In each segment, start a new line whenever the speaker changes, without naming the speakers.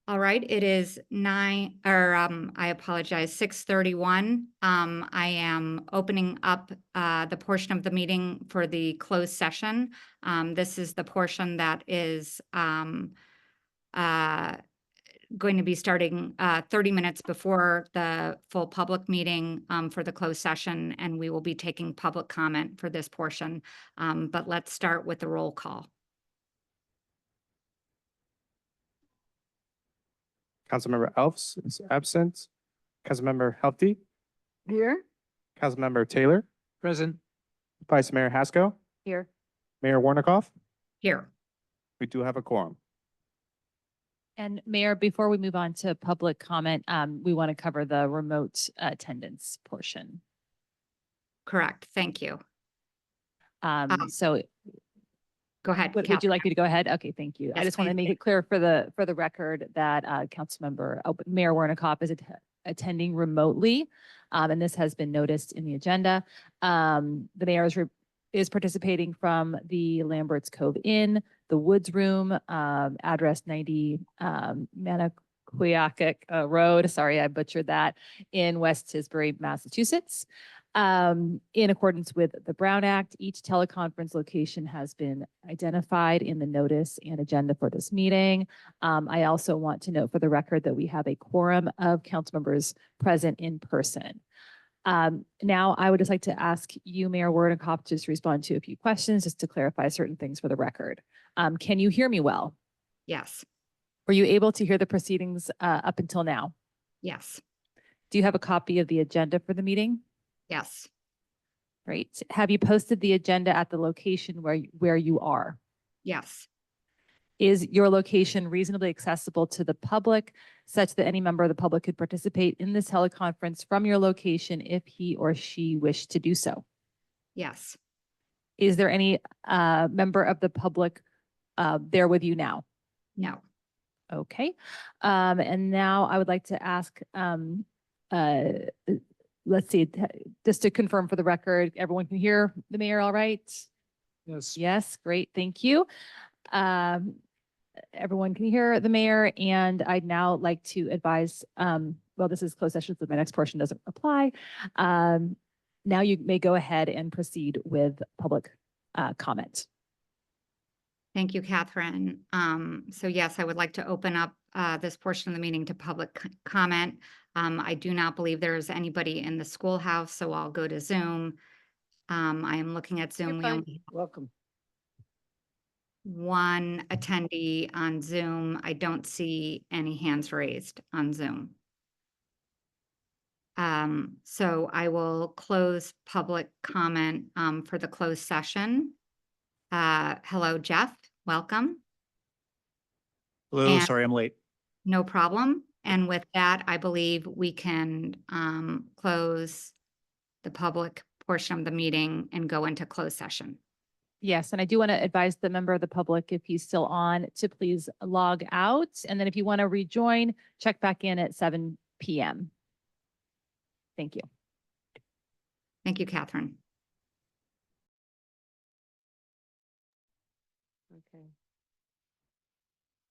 All right, it is I apologize, 6:31. I am opening up the portion of the meeting for the closed session. This is the portion that is uh, going to be starting 30 minutes before the full public meeting for the closed session, and we will be taking public comment for this portion. But let's start with the roll call.
Councilmember Elves is absent. Councilmember Hefty,
Here.
Councilmember Taylor,
Present.
Vice Mayor Haskell,
Here.
Mayor Warnikoff.
Here.
We do have a quorum.
And Mayor, before we move on to public comment, we want to cover the remote attendance portion.
Correct. Thank you.
So
Go ahead.
would you
Catherine.
like me to go ahead? Okay, thank you. I
Yes,
just want to
please
make
do.
it clear for the record that Mayor Warnikoff is attending remotely. And this has been noticed in the agenda. The mayor is participating from the Lambert's Cove Inn, the Woods Room, address 90 Manaqueaquic Road. Sorry, I butchered that, in West Tisbury, Massachusetts. In accordance with the Brown Act, each teleconference location has been identified in the notice and agenda for this meeting. I also want to note for the record that we have a quorum of council members present in person. Now, I would just like to ask you, Mayor Warnikoff, to just respond to a few questions, just to clarify certain things for the record. Can you hear me well?
Yes.
Were you able to hear the proceedings up until now?
Yes.
Do you have a copy of the agenda for the meeting?
Yes.
Great. Have you posted the agenda at the location where you are?
Yes.
Is your location reasonably accessible to the public such that any member of the public could participate in this teleconference from your location if he or she wished to do so?
Yes.
Is there any member of the public there with you now?
No.
Okay. And now I would like to ask, let's see, just to confirm for the record, everyone can hear the mayor all right?
Yes.
Yes, great, thank you. Everyone can hear the mayor, and I'd now like to advise, well, this is closed session, so my next portion doesn't apply. Now you may go ahead and proceed with public comment.
Thank you, Catherine. So yes, I would like to open up this portion of the meeting to public comment. I do not believe there is anybody in the schoolhouse, so I'll go to Zoom. I am looking at Zoom. We only have
Welcome.
one attendee on Zoom. I don't see any hands raised on Zoom. So I will close public comment for the closed session. Hello, Jeff. Welcome.
Hello,
And-
sorry I'm late.
No problem. And with that, I believe we can close the public portion of the meeting and go into closed session.
Yes, and I do want to advise the member of the public, if he's still on, to please log out. And then if you want to rejoin, check back in at 7 p.m. Thank you.
Thank you, Catherine.
Okay.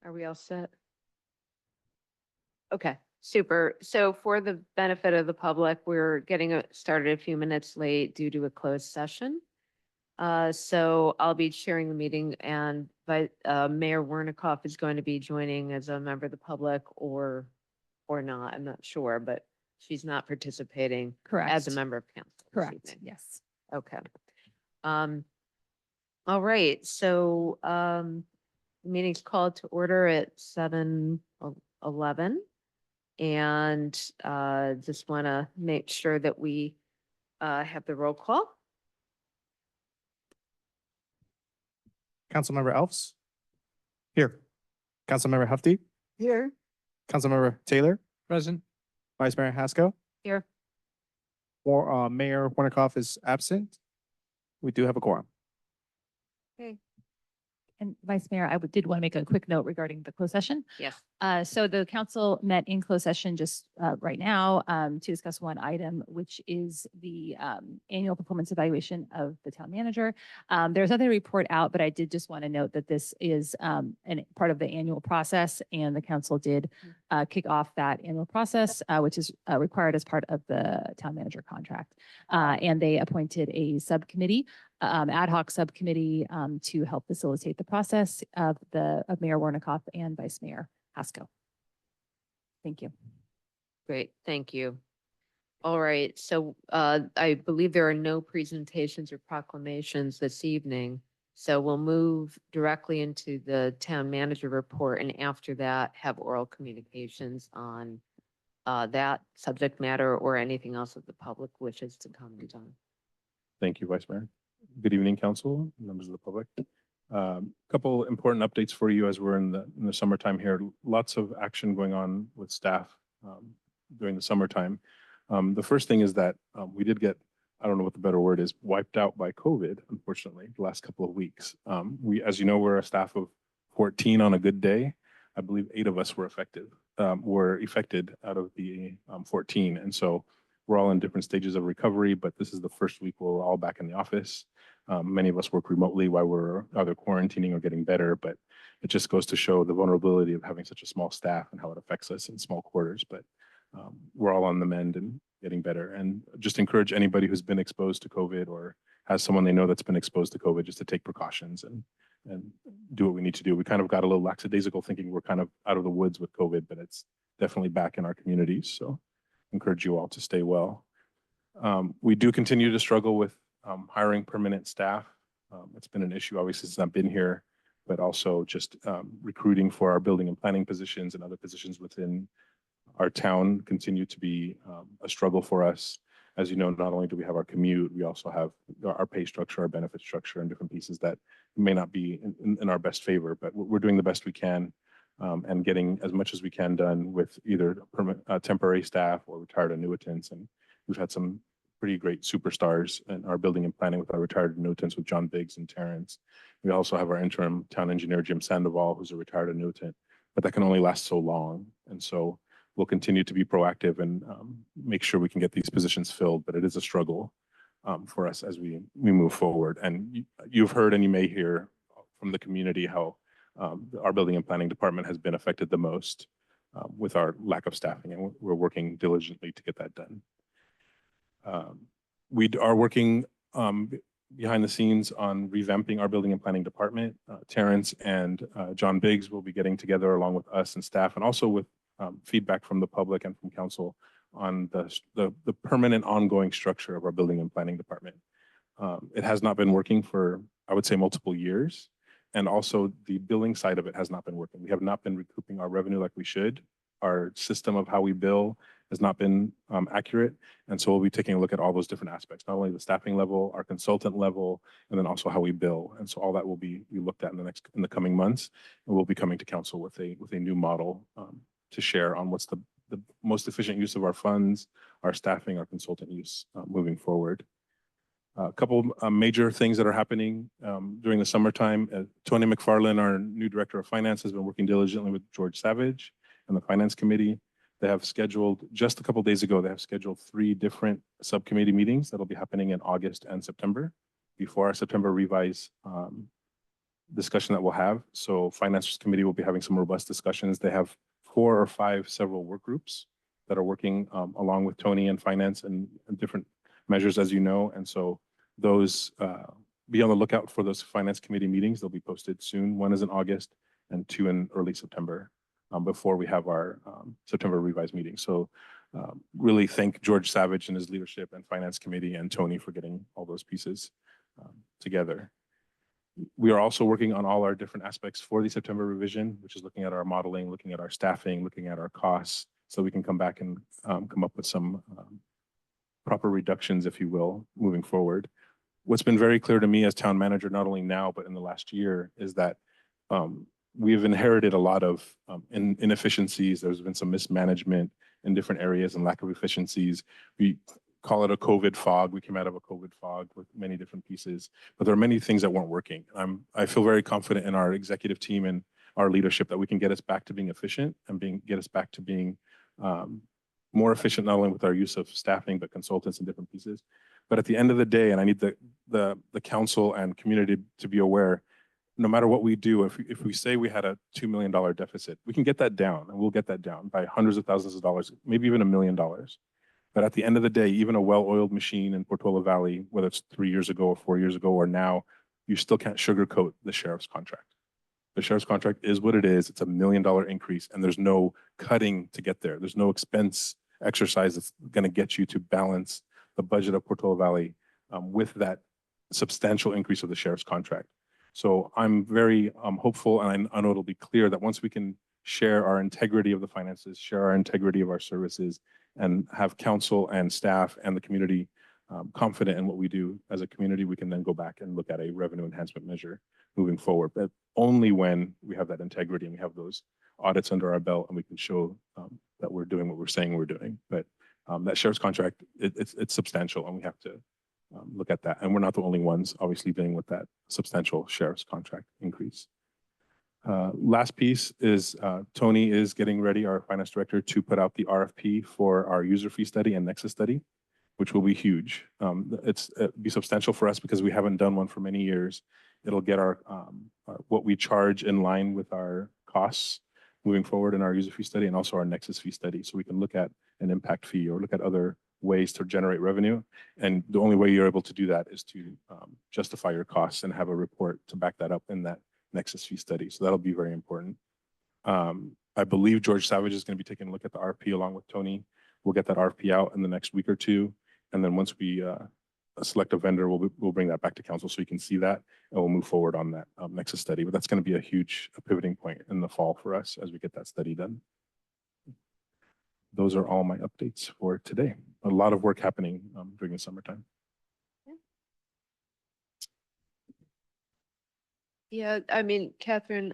Are we all set? Okay, super. So for the benefit of the public, we're getting started a few minutes late due to a closed session. So I'll be chairing the meeting, and Mayor Warnikoff is going to be joining as a member of the public or not. I'm not sure, but she's not participating
Correct.
as a member of council. this
Correct.
evening.
Yes.
Okay. All right, so meeting's called to order at 7:11. And just want to make sure that we have the roll call.
Councilmember Elves. Here. Councilmember Hefty,
Here.
Councilmember Taylor,
Present.
Vice Mayor Haskell,
Here.
Mayor Warnikoff is absent. We do have a quorum.
Okay.
And Vice Mayor, did want to make a quick note regarding the closed session.
Yes.
So the council met in closed session just right now to discuss one item, which is the annual performance evaluation of the town manager. There's another report out, but I did just want to note that this is part of the annual process, and the council did kick off that annual process, which is required as part of the town manager contract. And they appointed a subcommittee, ad hoc subcommittee to help facilitate the process of Mayor Warnikoff and Vice Mayor Haskell. Thank you.
Great, thank you. All right, so I believe there are no presentations or proclamations this evening. So we'll move directly into the town manager report, and after that have oral communications on that subject matter or anything else that the public wishes to comment on.
Thank you, Vice Mayor. Good evening, council, members of the public. Couple important updates for you as we're in the summertime here. Lots of action going on with staff during the summertime. The first thing is that we did get, I don't know what the better word is, wiped out by COVID, unfortunately, the last couple of weeks. As you know, we're a staff of 14 on a good day. I believe 8 of us were affected out of the 14. And so we're all in different stages of recovery, but this is the first week we're all back in the office. Many of us work remotely while we're either quarantining or getting better, but it just goes to show the vulnerability of having such a small staff and how it affects us in small quarters. But we're all on the mend and getting better. And just encourage anybody who's been exposed to COVID or has someone they know that's been exposed to COVID just to take precautions and do what we need to do. We kind of got a little lackadaisical thinking we're kind of out of the woods with COVID, but it's definitely back in our communities. So encourage you all to stay well. We do continue to struggle with hiring permanent staff. It's been an issue, obviously, since I've been here, but also just recruiting for our building and planning positions and other positions within our town continue to be a struggle for us. As you know, not only do we have our commute, we also have our pay structure, our benefit structure, and different pieces that may not be in our best favor, but we're doing the best we can and getting as much as we can done with either temporary staff or retired annuitants. And we've had some pretty great superstars in our building and planning with our retired annuitants with John Biggs and Terrence. We also have our interim town engineer, Jim Sandoval, who's a retired annuitant, but that can only last so long. And so we'll continue to be proactive and make sure we can get these positions filled, but it is a struggle for us as we move forward. And you've heard and you may hear from the community how our building and planning department has been affected the most with our lack of staffing, and we're working diligently to get that done. We are working behind the scenes on revamping our building and planning department. Terrence and John Biggs will be getting together along with us and staff, and also with feedback from the public and from council on the permanent ongoing structure of our building and planning department. It has not been working for, I would say, multiple years. And also the billing side of it has not been working. We have not been recouping our revenue like we should. Our system of how we bill has not been accurate. And so we'll be taking a look at all those different aspects, not only the staffing level, our consultant level, and then also how we bill. And so all that will be looked at in the coming months. And we'll be coming to council with a new model to share on what's the most efficient use of our funds, our staffing, our consultant use moving forward. A couple major things that are happening during the summertime. Tony McFarland, our new director of finance, has been working diligently with George Savage and the finance committee. They have scheduled, just a couple days ago, they have scheduled 3 different subcommittee meetings that'll be happening in August and September before our September revise discussion that we'll have. So finance committee will be having some robust discussions. They have 4 or 5 several work groups that are working along with Tony and finance and different measures, as you know. And so those, be on the lookout for those finance committee meetings. They'll be posted soon. 1 is in August and 2 in early September before we have our September revised meeting. So really thank George Savage and his leadership and finance committee and Tony for getting all those pieces together. We are also working on all our different aspects for the September revision, which is looking at our modeling, looking at our staffing, looking at our costs, so we can come back and come up with some proper reductions, if you will, moving forward. What's been very clear to me as town manager, not only now, but in the last year, is that we've inherited a lot of inefficiencies. There's been some mismanagement in different areas and lack of efficiencies. call it a COVID fog. We came out of a COVID fog with many different pieces, but there are many things that weren't working. I feel very confident in our executive team and our leadership that we can get us back to being efficient and get us back to being more efficient, not only with our use of staffing, but consultants and different pieces. But at the end of the day, and I need the council and community to be aware, no matter what we do, if we say we had a $2 million deficit, we can get that down, and we'll get that down by hundreds of thousands of dollars, maybe even $1 million. But at the end of the day, even a well-oiled machine in Portola Valley, whether it's 3 years ago or 4 years ago or now, you still can't sugarcoat the sheriff's contract. The sheriff's contract is what it is. It's $1 million increase, and there's no cutting to get there. There's no expense exercise that's going to get you to balance the budget of Portola Valley with that substantial increase of the sheriff's contract. So I'm very hopeful, and I know it'll be clear that once we can share our integrity of the finances, share our integrity of our services, and have council and staff and the community confident in what we do as a community, we can then go back and look at a revenue enhancement measure moving forward. But only when we have that integrity and we have those audits under our belt and we can show that we're doing what we're saying we're doing. But that sheriff's contract, it's substantial, and we have to look at that. And we're not the only ones, obviously, dealing with that substantial sheriff's contract increase. Last piece is Tony is getting ready, our finance director, to put out the RFP for our user fee study and Nexus study, which will be huge. It'll be substantial for us because we haven't done one for many years. It'll get our what we charge in line with our costs moving forward in our user fee study, and also our Nexus fee study, so we can look at an impact fee or look at other ways to generate revenue. And the only way you're able to do that is to justify your costs and have a report to back that up in that Nexus fee study. So that'll be very important. I believe George Savage is going to be taking a look at the RFP along with Tony. We'll get that RFP out in the next week or two. And then once we select a vendor, we'll bring that back to council so you can see that, and we'll move forward on that Nexus study. But that's going to be a huge pivoting point in the fall for us as we get that study done. Those are all my updates for today. A lot of work happening during the summertime.
Yeah, I mean, Catherine,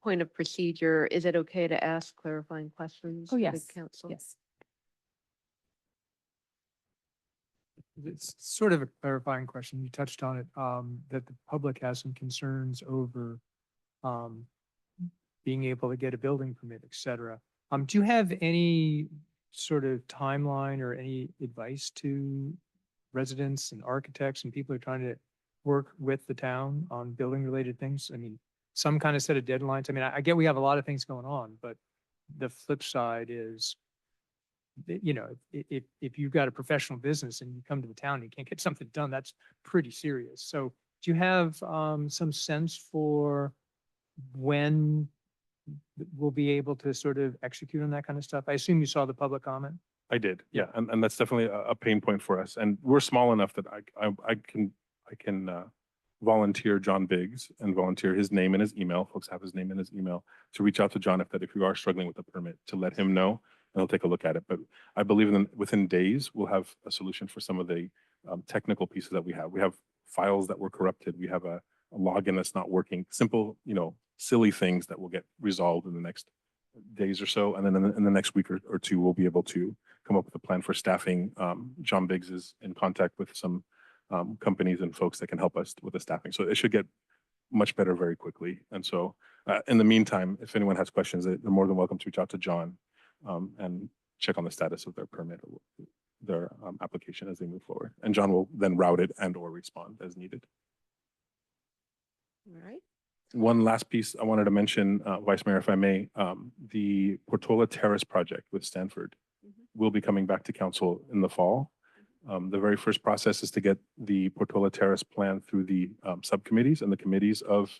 point of procedure, is it okay to ask clarifying questions?
Oh,
to the
yes,
Council?
yes.
It's sort of a clarifying question. You touched on it, that the public has some concerns over being able to get a building permit, et cetera. Do you have any sort of timeline or any advice to residents and architects and people who are trying to work with the town on building related things? I mean, some kind of set of deadlines. I mean, I get we have a lot of things going on, but the flip side is, you know, if you've got a professional business and you come to the town and you can't get something done, that's pretty serious. So do you have some sense for when we'll be able to sort of execute on that kind of stuff? I assume you saw the public comment.
I did, yeah, and that's definitely a pain point for us. And we're small enough that I can volunteer John Biggs and volunteer his name and his email. Folks have his name and his email to reach out to John if you are struggling with a permit, to let him know, and he'll take a look at it. But I believe within days we'll have a solution for some of the technical pieces that we have. We have files that were corrupted. We have a login that's not working. Simple, silly things that will get resolved in the next days or so. And then in the next week or two, we'll be able to come up with a plan for staffing. John Biggs is in contact with some companies and folks that can help us with the staffing. So it should get much better very quickly. And so in the meantime, if anyone has questions, they're more than welcome to reach out to John and check on the status of their permit or their application as they move forward. And John will then route it and or respond as needed.
All right.
One last piece I wanted to mention, Vice Mayor, if I may, the Portola Terrace project with Stanford will be coming back to council in the fall. The very first process is to get the Portola Terrace plan through the subcommittees and the committees of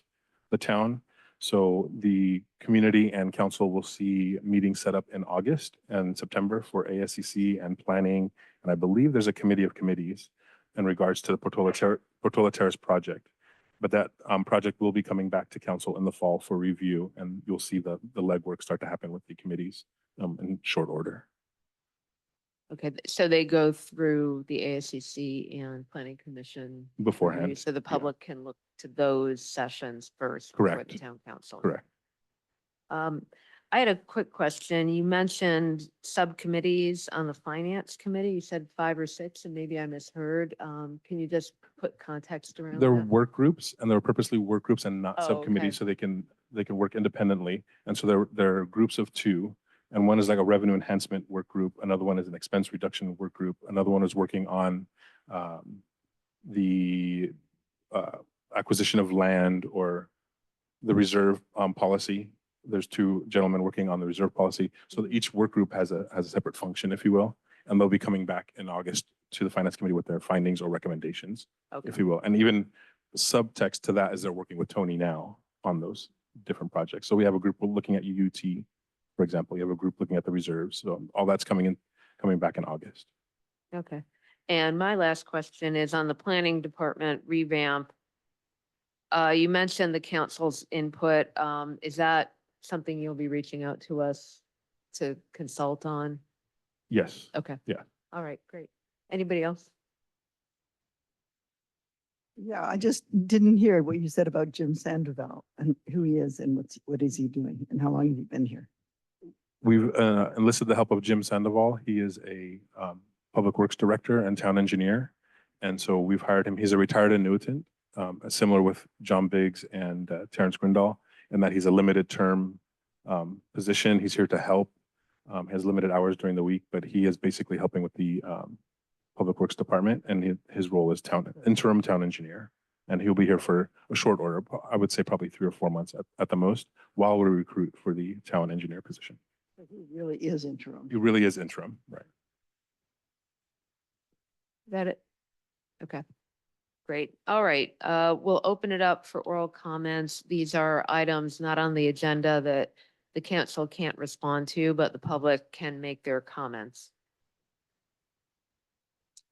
the town. So the community and council will see meetings set up in August and September for ASCC and planning. And I believe there's a committee of committees in regards to the Portola Terrace project. But that project will be coming back to council in the fall for review, and you'll see the legwork start to happen with the committees in short order.
Okay, so they go through the ASCC and Planning Commission
Beforehand,
review, so the public can look to those sessions first before
Correct.
the town council.
correct.
I had a quick question. You mentioned subcommittees on the finance committee. You said 5 or 6, and maybe I misheard. Can you just put context around
They're
that?
work groups, and they're purposely work groups and not
Oh,
subcommittees,
okay.
so they can work independently. And so they're groups of 2. And one is like a revenue enhancement work group. Another one is an expense reduction work group. Another one is working on the acquisition of land or the reserve policy. There's 2 gentlemen working on the reserve policy. So that each work group has a separate function, if you will. And they'll be coming back in August to the finance committee with their findings or recommendations,
Okay.
if you will. And even subtext to that is they're working with Tony now on those different projects. So we have a group looking at UUT, for example. You have a group looking at the reserves. So all that's coming back in August.
Okay. And my last question is on the planning department revamp. You mentioned the council's input. Is that something you'll be reaching out to us to consult on?
Yes.
Okay.
Yeah.
All right, great. Anybody else?
Yeah, I just didn't hear what you said about Jim Sandoval and who he is and what is he doing and how long has he been here?
We've enlisted the help of Jim Sandoval. He is a public works director and town engineer. And so we've hired him. He's a retired annuitant, similar with John Biggs and Terrence Grindall, in that he's a limited term position. He's here to help. Has limited hours during the week, but he is basically helping with the public works department, and his role is interim town engineer. And he'll be here for a short order. I would say probably 3 or 4 months at the most, while we recruit for the town engineer position.
So he really is interim.
He really is interim, right?
Is that it? Okay. Great. All right. We'll open it up for oral comments. These are items not on the agenda that the council can't respond to, but the public can make their comments.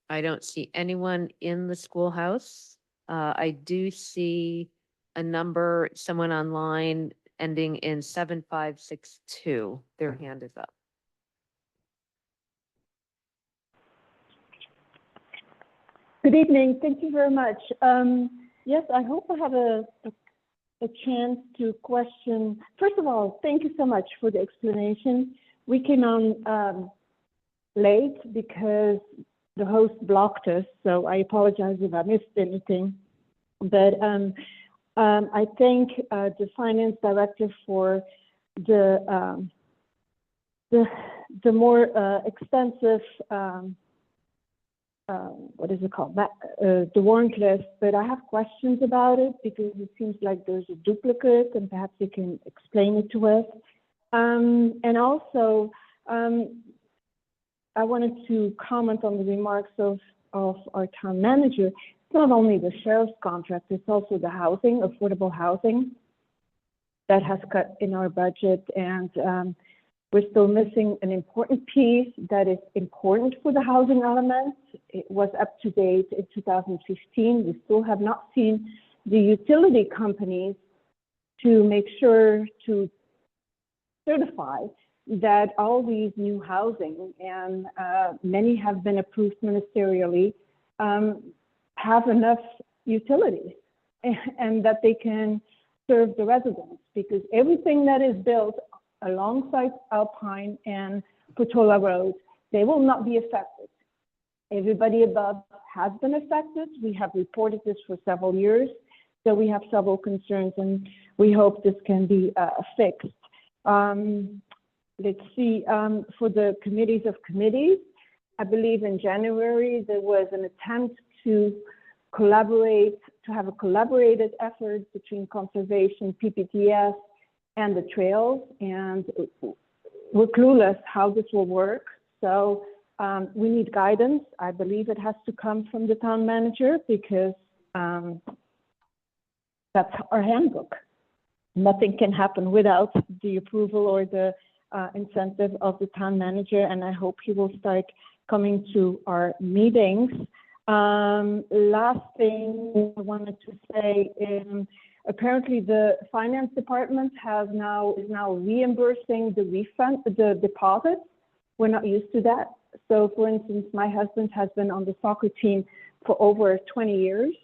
I don't see anyone in the schoolhouse. I do see a number, someone online ending in 7562. Their hand is up.
Good evening. Thank you very much. Yes, I hope I have a chance to question. First of all, thank you so much for the explanation. We came on late because the host blocked us, so I apologize if I missed anything. But I thank the finance director for the more extensive what is it called? The warrant list, but I have questions about it because it seems like there's a duplicate, and perhaps you can explain it to us. And also, I wanted to comment on the remarks of our town manager. It's not only the sheriff's contract, it's also the housing, affordable housing, that has cut in our budget, and we're still missing an important piece that is important for the housing element. It was up to date in 2015. We still have not seen the utility companies to make sure to certify that all these new housing, and many have been approved ministerially, have enough utilities and that they can serve the residents, because everything that is built alongside Alpine and Portola Road, they will not be affected. Everybody above has been affected. We have reported this for several years, so we have several concerns, and we hope this can be fixed. Let's see, for the committees of committees, I believe in January there was an attempt to collaborate, to have a collaborated effort between conservation, PPTS, and the trails, and we're clueless how this will work. So we need guidance. I believe it has to come from the town manager, because that's our handbook. Nothing can happen without the approval or the incentive of the town manager, and I hope he will start coming to our meetings. Last thing I wanted to say is, apparently the finance department is now reimbursing the deposits. We're not used to that. So for instance, my husband has been on the soccer team for over 20 years.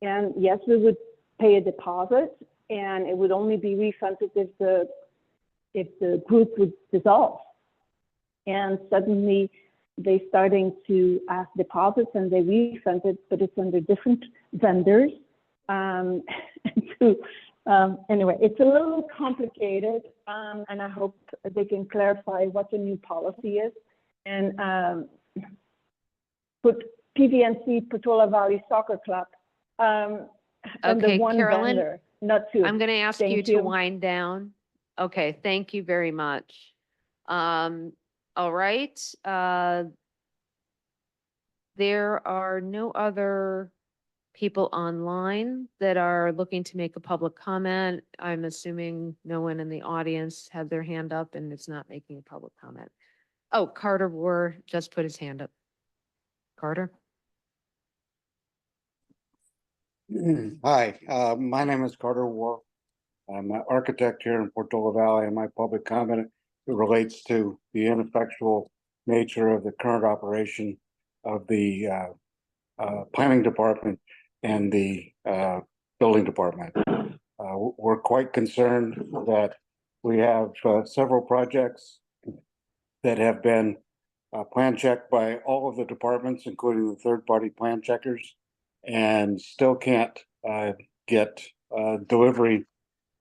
And yes, we would pay a deposit, and it would only be refunded if the group would dissolve. And suddenly they starting to ask deposits and they refunded, but it's under different vendors. And anyway, it's a little complicated, and I hope they can clarify what the new policy is and put PVNC, Portola Valley Soccer Club, under
Okay,
one
Carolyn,
vendor, not two.
I'm going to ask you
Thank
to
you.
wind down. Okay, thank you very much. All right. There are no other people online that are looking to make a public comment. I'm assuming no one in the audience had their hand up and it's not making a public comment. Oh, Carter War just put his hand up. Carter?
Hi, my name is Carter War. I'm an architect here in Portola Valley, and my public comment relates to the ineffectual nature of the current operation of the planning department and the building department. We're quite concerned that we have several projects that have been plan checked by all of the departments, including the third-party plan checkers, and still can't get delivery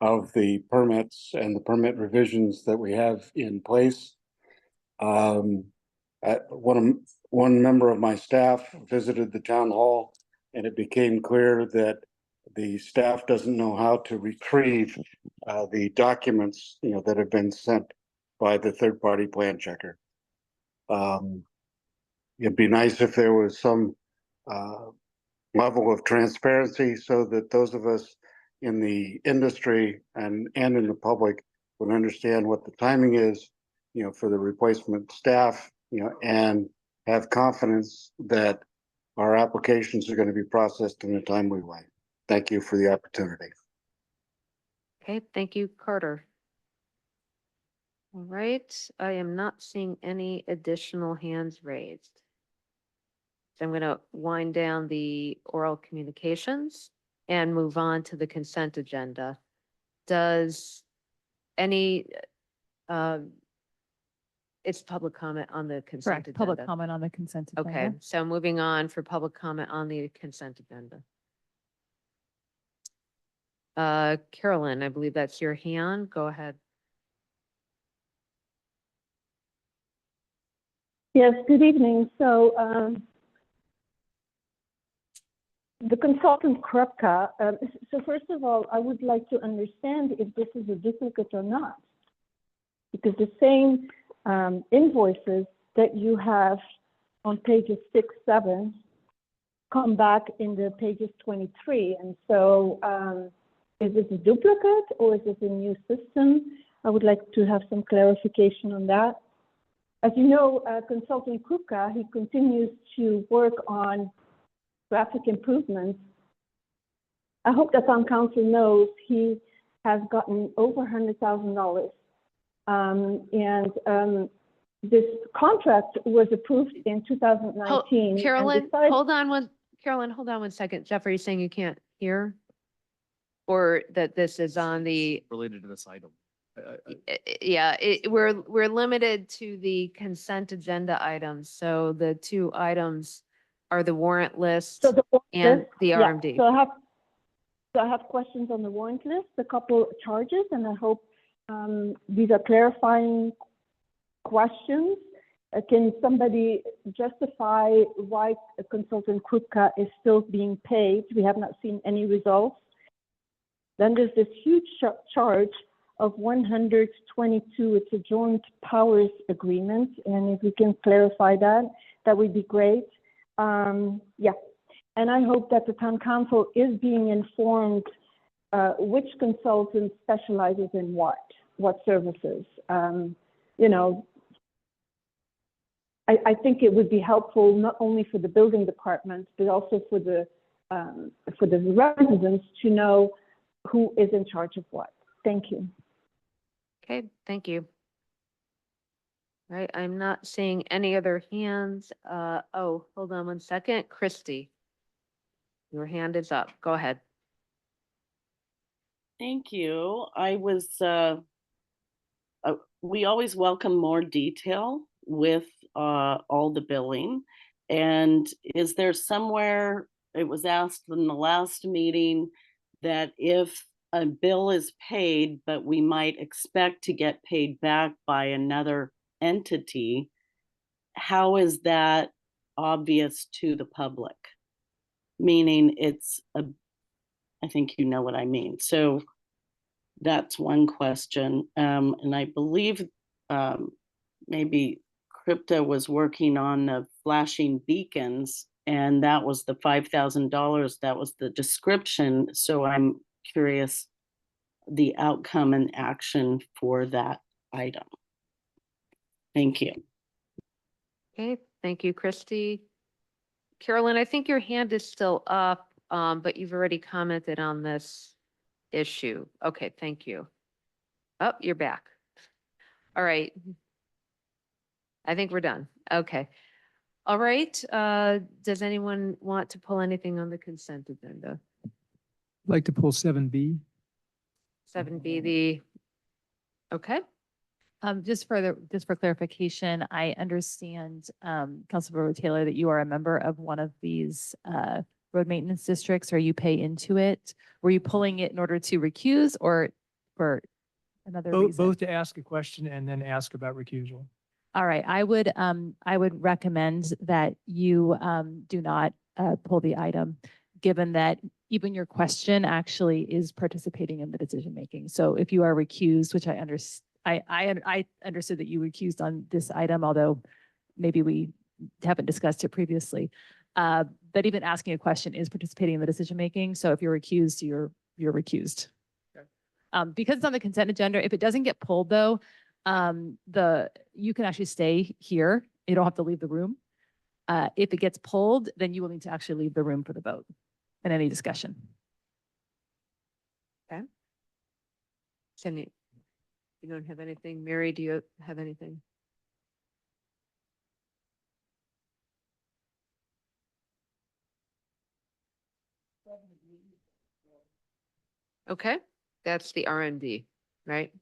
of the permits and the permit revisions that we have in place. One member of my staff visited the town hall, and it became clear that the staff doesn't know how to retrieve the documents, that have been sent by the third-party plan checker. It'd be nice if there was some level of transparency so that those of us in the industry and in the public would understand what the timing is, for the replacement staff, and have confidence that our applications are going to be processed in a timely way. Thank you for the opportunity.
Okay, thank you, Carter. All right, I am not seeing any additional hands raised. So I'm going to wind down the oral communications and move on to the consent agenda. Does any, it's public comment on the consent
Correct.
agenda.
Public comment on the consent agenda.
Okay, so moving on for public comment on the consent agenda. Carolyn, I believe that's your hand. Go ahead.
Yes, good evening. So the consultant Krupka, so first of all, I would like to understand if this is a duplicate or not. Because the same invoices that you have on pages 6, 7 come back in the pages 23. And so is this a duplicate or is this a new system? I would like to have some clarification on that. As you know, Consultant Krupka, he continues to work on traffic improvements. I hope that town council knows he has gotten over $100,000. And this contract was approved in 2019. and
Carolyn,
besides-
Carolyn, hold on one second. Jeff, are you saying you can't hear? Or that this is on the,
Related to this item.
yeah, we're limited to the consent agenda items. So the two items are the warrant list
So the warrant
and
list-
the
yeah,
RMD.
So I have questions on the warrant list, a couple charges, and I hope these are clarifying questions. Can somebody justify why Consultant Krupka is still being paid? We have not seen any results. Then there's this huge charge of 122. It's a joint powers agreement, and if we can clarify that, that would be great. Yeah, and I hope that the town council is being informed which consultant specializes in what services. I think it would be helpful not only for the building department, but also for the residents to know who is in charge of what. Thank you.
Okay, thank you. All right, I'm not seeing any other hands. Oh, hold on one second. Christy, your hand is up. Go ahead.
Thank you. I was we always welcome more detail with all the billing. And is there somewhere, it was asked in the last meeting, that if a bill is paid, but we might expect to get paid back by another entity, how is that obvious to the public? Meaning it's a, I think you know what I mean. So that's one question. And I believe maybe Crypto was working on the flashing beacons, and that was the $5,000. That was the description. So I'm curious the outcome and action for that item. Thank you.
Okay, thank you, Christy. Carolyn, I think your hand is still up, but you've already commented on this issue. Okay, thank you. Oh, you're back. All right. I think we're done. Okay. All right, does anyone want to pull anything on the consent agenda?
I'd like to pull 7B.
7B, okay,
Just for clarification, I understand, Councilmember Taylor, that you are a member of one of these road maintenance districts, or you pay into it. Were you pulling it in order to recuse or for another reason?
Both to ask a question and then ask about recusal.
All right, I would recommend that you do not pull the item, given that even your question actually is participating in the decision making. So if you are recused, which I understood that you recused on this item, although maybe we haven't discussed it previously. But even asking a question is participating in the decision making. So if you're recused, you're recused. Okay. Because it's on the consent agenda, if it doesn't get pulled though, you can actually stay here. You don't have to leave the room. If it gets pulled, then you will need to actually leave the room for the vote and any discussion.
okay. Cindy, you don't have anything? Mary, do you have anything? Okay, that's the RMD, right?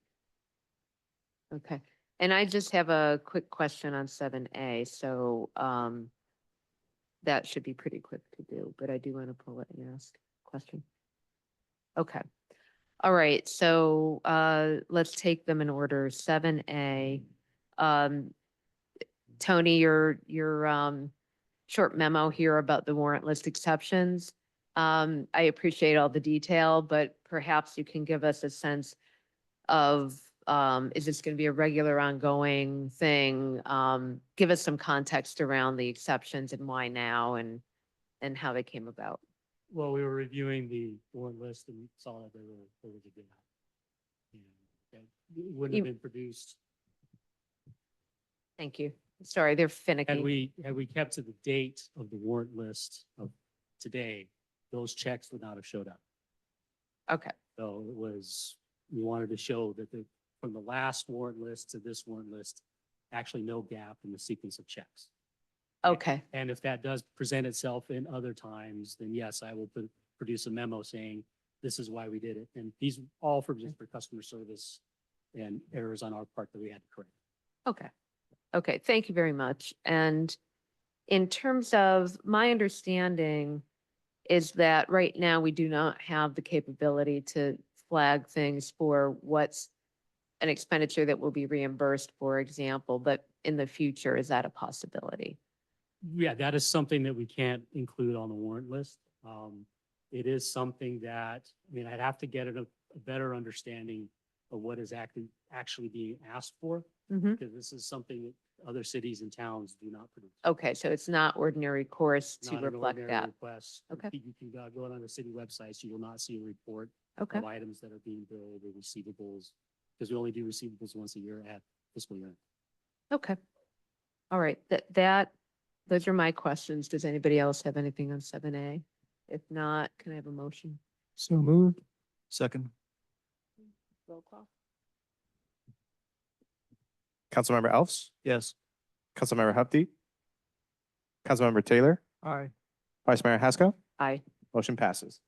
Okay, and I just have a quick question on 7A, so that should be pretty quick to do, but I do want to pull it and ask a question. Okay, all right, so let's take them in order. 7A, Tony, your short memo here about the warrant list exceptions. I appreciate all the detail, but perhaps you can give us a sense of, is this going to be a regular ongoing thing? Give us some context around the exceptions and why now and how they came about.
Well, we were reviewing the warrant list and saw that there was a gap. And that wouldn't have been produced.
Thank you. Sorry, they're finicky.
Had we kept to the date of the warrant list of today, those checks would not have showed up.
Okay,
So it was, we wanted to show that from the last warrant list to this warrant list, actually no gap in the sequence of checks.
okay,
And if that does present itself in other times, then yes, I will produce a memo saying, this is why we did it. And these all for just for customer service and errors on our part that we had to correct.
okay. Okay, thank you very much. And in terms of my understanding is that right now we do not have the capability to flag things for what's an expenditure that will be reimbursed, for example, but in the future, is that a possibility?
Yeah, that is something that we can't include on the warrant list. It is something that, I mean, I'd have to get a better understanding of what is actually being asked for,
Mhm.
because this is something that other cities and towns do not produce.
Okay, so it's not ordinary course to
Not an
reflect
ordinary
that.
request.
Okay.
You can go on the city websites, you will not see a report
Okay,
of items that are being billed or receivables, because we only do receivables once a year at fiscal year.
okay. All right, those are my questions. Does anybody else have anything on 7A? If not, can I have a motion?
So moved.
Second.
Roll call.
Councilmember Elves,
Yes.
Councilmember Hupkey, Councilmember Taylor,
Aye.
Vice Mayor Haskell,
Aye.
motion passes.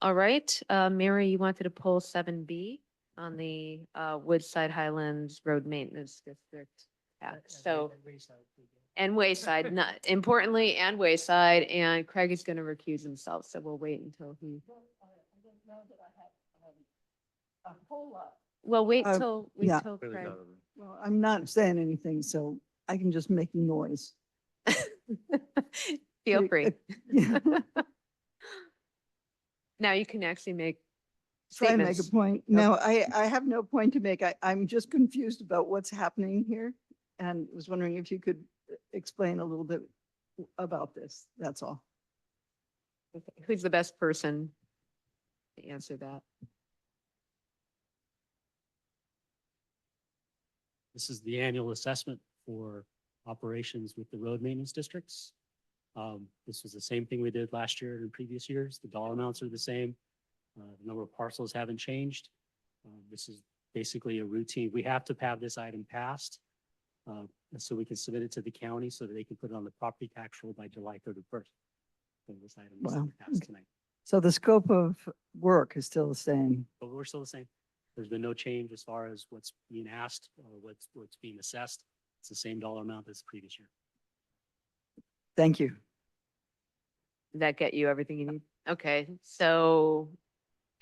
All right, Mary, you wanted to pull 7B? on the Woodside Highlands Road Maintenance District. Act. So, and Wayside, not importantly, and Wayside, and Craig is going to recuse himself, so we'll wait until he. Well, wait
Uh,
till,
yeah.
Craig.
Well, I'm not saying anything, so I can just make noise.
Feel
Pretty-
free.
Yeah.
Now you can actually make
Try and make a
statements.
point. No, I have no point to make. I'm just confused about what's happening here. And was wondering if you could explain a little bit about this. That's all.
Okay, who's the best person to answer that?
This is the annual assessment for operations with the road maintenance districts. This was the same thing we did last year and in previous years. The dollar amounts are the same. The number of parcels haven't changed. This is basically a routine. We have to have this item passed. And so we can submit it to the county so that they can put it on the property tax roll by July 31st. So this item is
Wow.
passed tonight.
So the scope of work is still the same.
But we're still the same. There's been no change as far as what's being asked or what's being assessed. It's the same dollar amount as the previous year.
Thank you.
Did that get you everything you need? Okay, so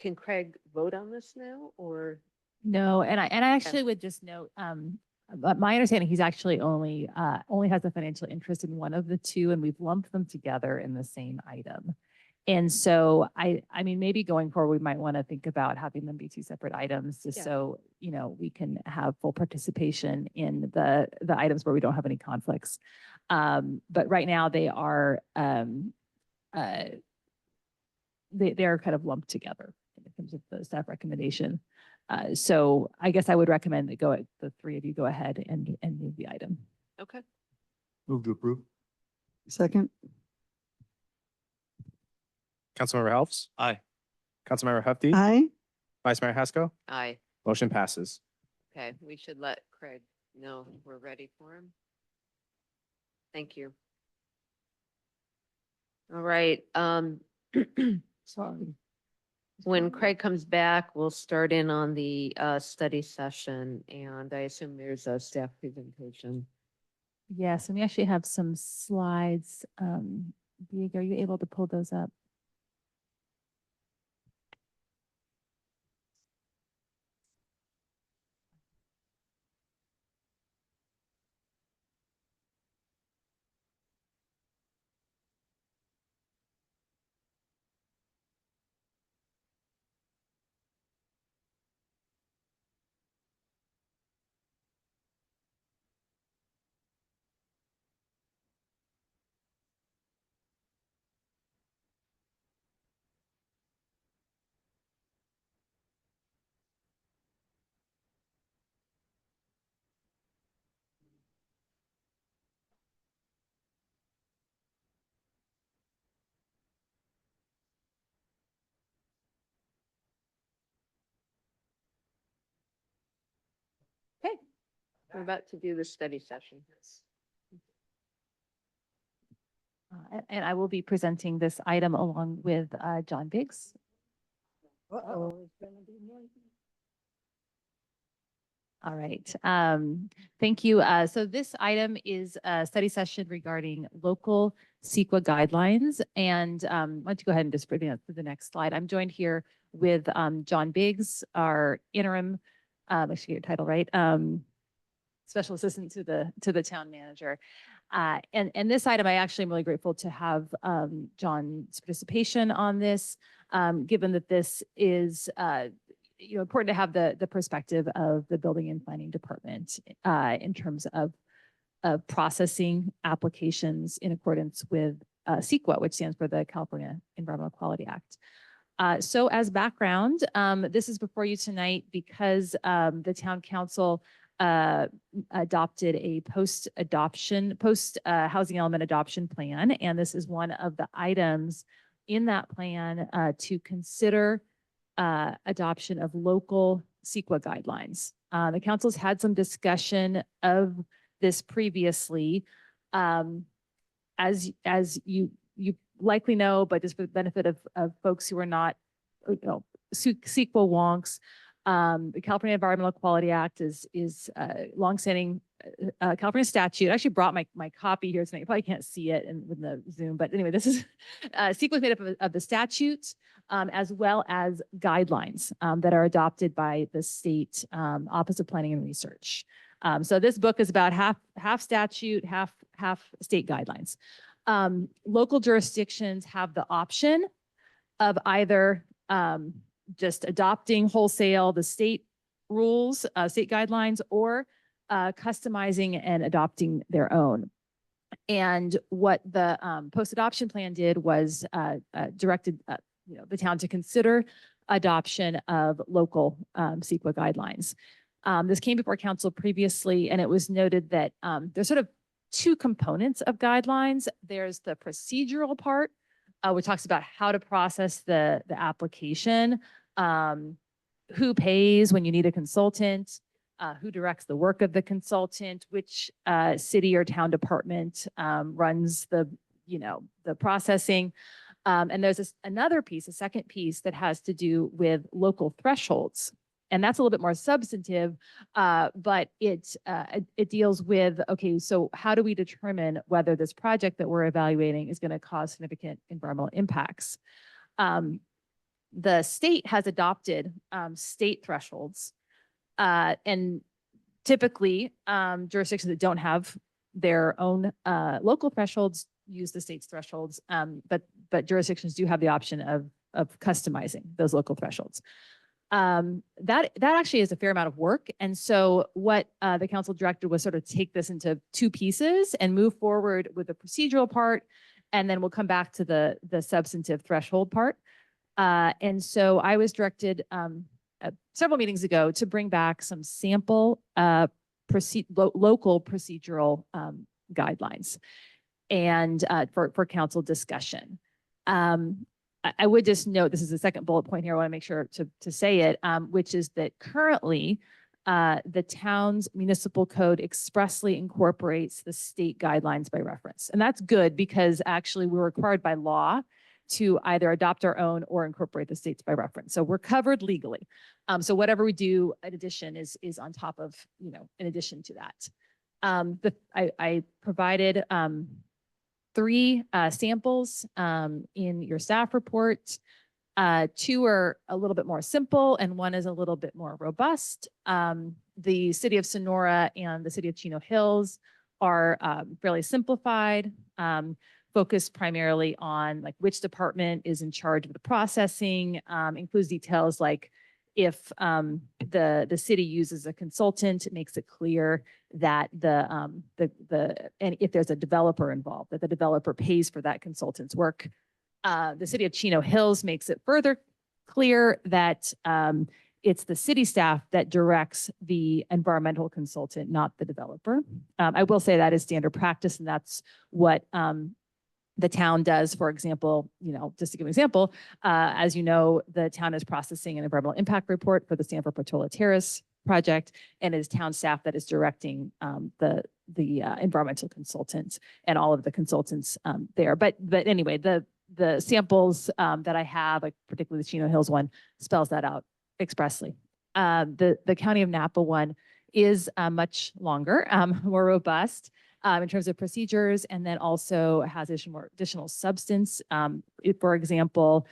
can Craig vote on this now or?
No, and I actually would just note, but my understanding, he's actually only has a financial interest in one of the two, and we've lumped them together in the same item. And so I mean, maybe going forward, we might want to think about having them be two separate items, just
Yeah.
so, we can have full participation in the items where we don't have any conflicts. But right now they are, they're kind of lumped together in terms of the staff recommendation. So I guess I would recommend that the three of you go ahead and move the item.
Okay,
Move to approve.
Second,
Councilmember Helps,
Aye.
Councilmember Hefty,
aye.
Vice Mayor Haskell,
aye.
motion passes.
Okay, we should let Craig know we're ready for him. Thank you. All right,
Sorry.
when Craig comes back, we'll start in on the study session, and I assume there's a staff presentation.
Yes, and we actually have some slides. Diego, are you able to pull those up?
Okay, we're about to do the study session.
And I will be presenting this item along with John Biggs.
Uh-oh.
All right. Thank you. So this item is a study session regarding local CEQA guidelines. And why don't you go ahead and just bring it to the next slide. I'm joined here with John Biggs, our interim, I should get your title right, special assistant to the town manager. And this item, I actually am really grateful to have John's participation on this, given that this is important to have the perspective of the building and planning department in terms of processing applications in accordance with CEQA, which stands for the California Environmental Quality Act. So as background, this is before you tonight because the town council adopted a post-housing element adoption plan. And this is one of the items in that plan to consider adoption of local CEQA guidelines. The council's had some discussion of this previously. As you likely know, but just for the benefit of folks who are not CEQA wonks, The California Environmental Quality Act is longstanding California statute. I actually brought my copy here tonight. You probably can't see it with the Zoom, but anyway, this is CEQA is made up of the statutes as well as guidelines that are adopted by the state Office of Planning and Research. So this book is about half statute, half state guidelines. Local jurisdictions have the option of either just adopting wholesale the state rules, state guidelines, or customizing and adopting their own. And what the post-adoption plan did was directed the town to consider adoption of local CEQA guidelines. This came before council previously, and it was noted that there's sort of two components of guidelines. There's the procedural part, which talks about how to process the application, who pays when you need a consultant, who directs the work of the consultant, which city or town department runs the processing. And there's another piece, a second piece that has to do with local thresholds. And that's a little bit more substantive, but it deals with, okay, so how do we determine whether this project that we're evaluating is going to cause significant environmental impacts? The state has adopted state thresholds, and typically jurisdictions that don't have their own local thresholds use the state's thresholds, but jurisdictions do have the option of customizing those local thresholds. That actually is a fair amount of work. And so what the council directed was sort of take this into two pieces and move forward with the procedural part, and then we'll come back to the substantive threshold part. And so I was directed several meetings ago to bring back some sample local procedural guidelines and for council discussion. I would just note, this is the second bullet point here, I want to make sure to say it, which is that currently the town's municipal code expressly incorporates the state guidelines by reference. And that's good because actually we're required by law to either adopt our own or incorporate the states by reference. So we're covered legally. So whatever we do in addition is on top of, in addition to that. I provided 3 samples in your staff report. 2 are a little bit more simple and 1 is a little bit more robust. The city of Sonora and the city of Chino Hills are fairly simplified, focused primarily on like which department is in charge of the processing, includes details like if the city uses a consultant, it makes it clear that and if there's a developer involved, that the developer pays for that consultant's work. The city of Chino Hills makes it further clear that it's the city staff that directs the environmental consultant, not the developer. I will say that is standard practice, and that's what the town does. For example, just to give an example, as you know, the town is processing an environmental impact report for the Sanford Portola Terrace project, and it is town staff that is directing the environmental consultants and all of the consultants there. But anyway, the samples that I have, like particularly the Chino Hills one, spells that out expressly. The County of Napa one is much longer, more robust in terms of procedures, and then also has additional substance. It, for example,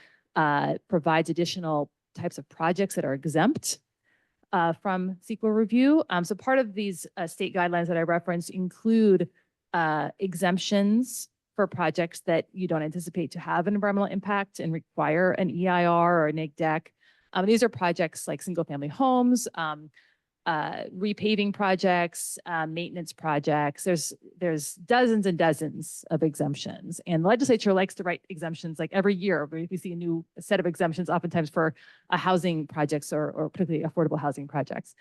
provides additional types of projects that are exempt from CEQA review. So part of these state guidelines that I referenced include exemptions for projects that you don't anticipate to have an environmental impact and require an EIR or a neg deck. These are projects like single family homes, repaving projects, maintenance projects. There's dozens and dozens of exemptions, and the legislature likes to write exemptions like every year. If you see a new set of exemptions, oftentimes for housing projects or particularly affordable housing projects.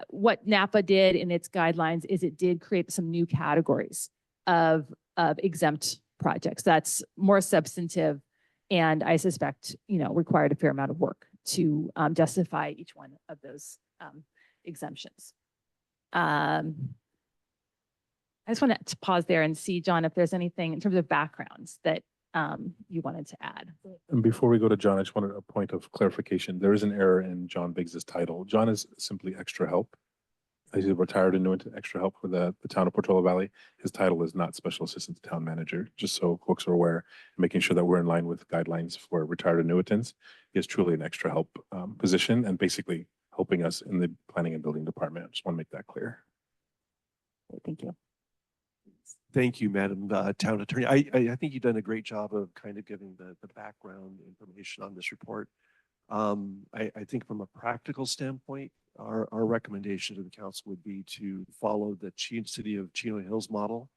What Napa did in its guidelines is it did create some new categories of exempt projects. That's more substantive, and I suspect required a fair amount of work to justify each one of those exemptions. I just want to pause there and see, John, if there's anything in terms of backgrounds that you wanted to add.
And before we go to John, I just wanted a point of clarification. There is an error in John Biggs's title. John is simply extra help. He's a retired annuitant, extra help for the town of Portola Valley. His title is not special assistant to town manager, just so folks are aware, making sure that we're in line with guidelines for retired annuitants. He is truly an extra help position and basically helping us in the planning and building department. I just want to make that clear.
Thank you.
Thank you, Madam Town Attorney. I think you've done a great job of kind of giving the background information on this report. I think from a practical standpoint, our recommendation to the council would be to follow the City of Chino Hills model.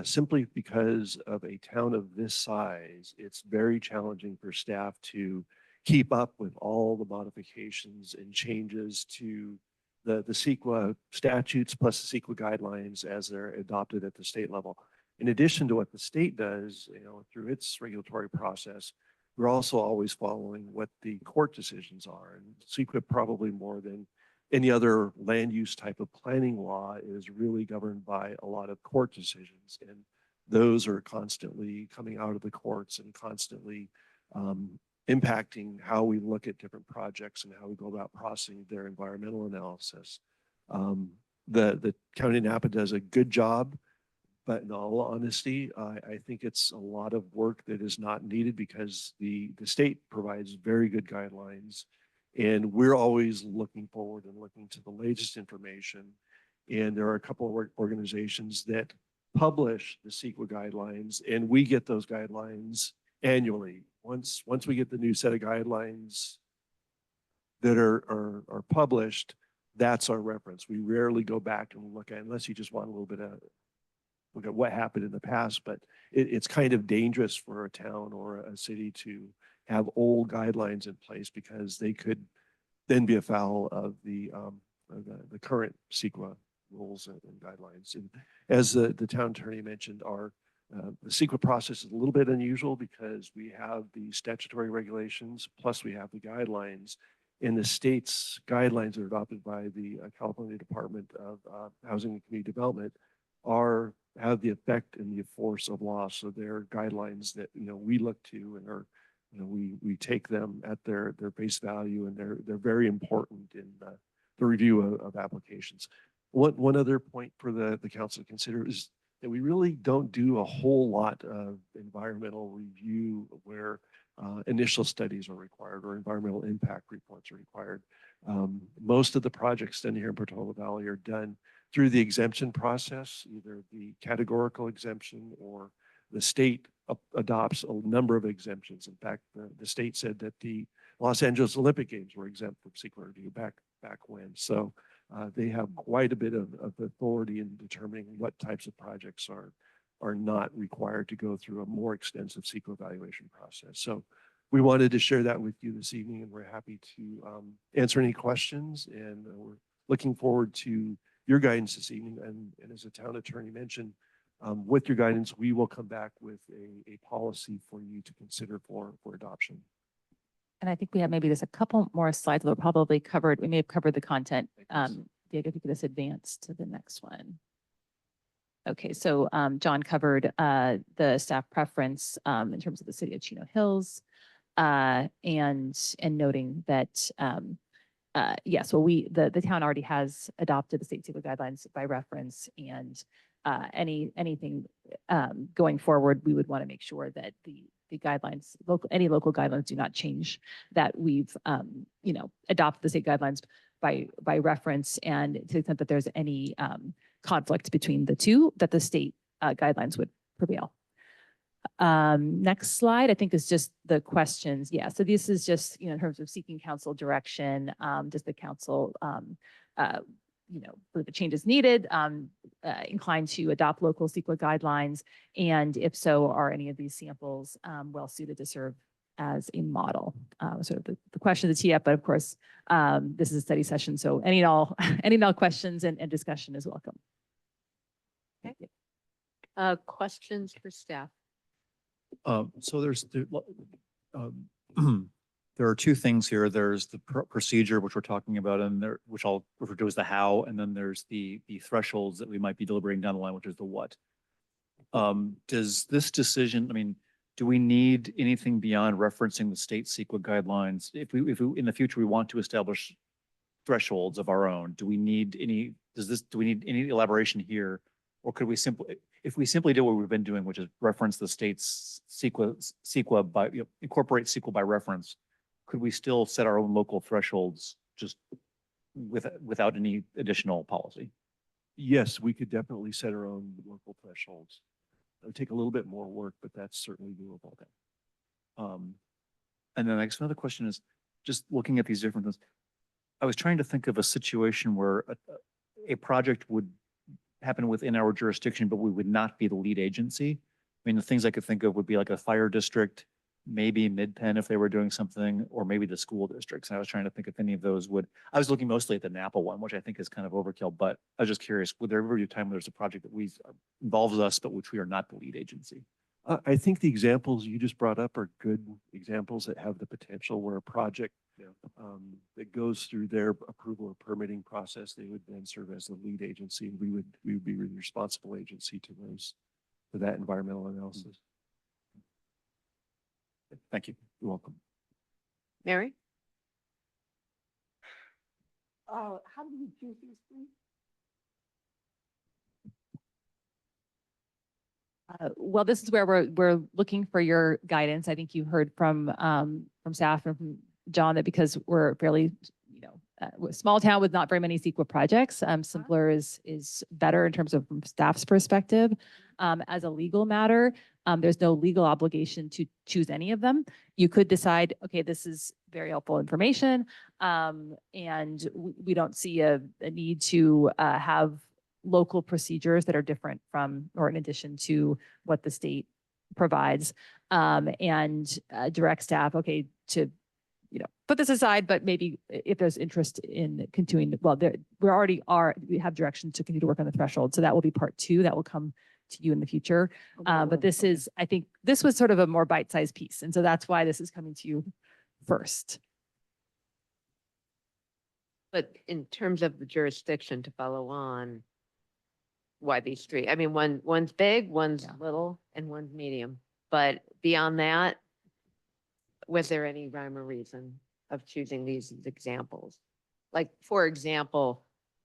Simply because of a town of this size, it's very challenging for staff to keep up with all the modifications and changes to the CEQA statutes plus the CEQA guidelines as they're adopted at the state level. In addition to what the state does, through its regulatory process, we're also always following what the court decisions are. And CEQA, probably more than any other land use type of planning law, is really governed by a lot of court decisions. And those are constantly coming out of the courts and constantly impacting how we look at different projects and how we go about processing their environmental analysis. The County of Napa does a good job, but in all honesty, I think it's a lot of work that is not needed because the state provides very good guidelines, and we're always looking forward and looking to the latest information. And there are a couple of organizations that publish the CEQA guidelines, and we get those guidelines annually. Once we get the new set of guidelines that are published, that's our reference. We rarely go back and look at, unless you just want a little bit of look at what happened in the past, but it's kind of dangerous for a town or a city to have old guidelines in place because they could then be afoul of the current CEQA rules and guidelines. And as the town attorney mentioned, the CEQA process is a little bit unusual because we have the statutory regulations, plus we have the guidelines. And the state's guidelines that are adopted by the California Department of Housing and Community Development have the effect and the force of law. So they're guidelines that we look to and are we take them at their face value, and they're very important in the review of applications. One other point for the council to consider is that we really don't do a whole lot of environmental review where initial studies are required or environmental impact reports are required. Most of the projects done here in Portola Valley are done through the exemption process, either the categorical exemption or the state adopts a number of exemptions. In fact, the state said that the Los Angeles Olympic Games were exempt from CEQA review back when. So they have quite a bit of authority in determining what types of projects are not required to go through a more extensive CEQA evaluation process. So we wanted to share that with you this evening, and we're happy to answer any questions. And we're looking forward to your guidance this evening. And as the town attorney mentioned, with your guidance, we will come back with a policy for you to consider for adoption.
And I think we have maybe just a couple more slides that were probably covered. We may have covered the content. Diego, if you could just advance to the next one. Okay, so John covered the staff preference in terms of the City of Chino Hills and noting that yes, well, the town already has adopted the state CEQA guidelines by reference, and anything going forward, we would want to make sure that the guidelines, any local guidelines do not change, that we've adopted the state guidelines by reference, and to the extent that there's any conflict between the two, that the state guidelines would prevail. Next slide, I think, is just the questions. Yeah, so this is just, in terms of seeking council direction, does the council, for the changes needed, inclined to adopt local CEQA guidelines? And if so, are any of these samples well suited to serve as a model? Sort of the question to tee up, but of course, this is a study session, so any and all questions and discussion is welcome.
Okay. Questions for staff?
So there are two things here. There's the procedure, which we're talking about, and which I'll refer to as the how, and then there's the thresholds that we might be deliberating down the line, which is the what. Does this decision, do we need anything beyond referencing the state CEQA guidelines? If we, in the future, we want to establish thresholds of our own, do we need any, do we need any elaboration here? Or could we simply, if we simply do what we've been doing, which is reference the state's CEQA by, incorporate CEQA by reference, could we still set our own local thresholds just without any additional policy?
Yes, we could definitely set our own local thresholds. It would take a little bit more work, but that's certainly doable.
And then I guess another question is, just looking at these different things, I was trying to think of a situation where a project would happen within our jurisdiction, but we would not be the lead agency. I mean, the things I could think of would be like a fire district, maybe Mid-Penn if they were doing something, or maybe the school districts. And I was trying to think if any of those would, I was looking mostly at the Napa one, which I think is kind of overkill, but I was just curious, would there ever be a time when there's a project that involves us, but which we are not the lead agency?
I think the examples you just brought up are good examples that have the potential where a project that goes through their approval or permitting process, they would then serve as the lead agency, and we would be the responsible agency to that environmental analysis.
Thank you.
You're welcome.
Mary?
How do you choose these things?
Well, this is where we're looking for your guidance. I think you heard from staff and from John that because we're fairly, we're a small town with not very many CEQA projects, simpler is better in terms of from staff's perspective. As a legal matter, there's no legal obligation to choose any of them. You could decide, okay, this is very helpful information, and we don't see a need to have local procedures that are different from or in addition to what the state provides, and direct staff, okay, to put this aside, but maybe if there's interest in continuing, well, we have direction to continue to work on the threshold. So that will be part 2 that will come to you in the future. But this is, I think this was sort of a more bite-sized piece. And so that's why this is coming to you first.
But in terms of the jurisdiction to follow on, why these 3? I mean, one's big, one's little, and one's medium. But beyond that, was there any rhyme or reason of choosing these as examples? Like, for example,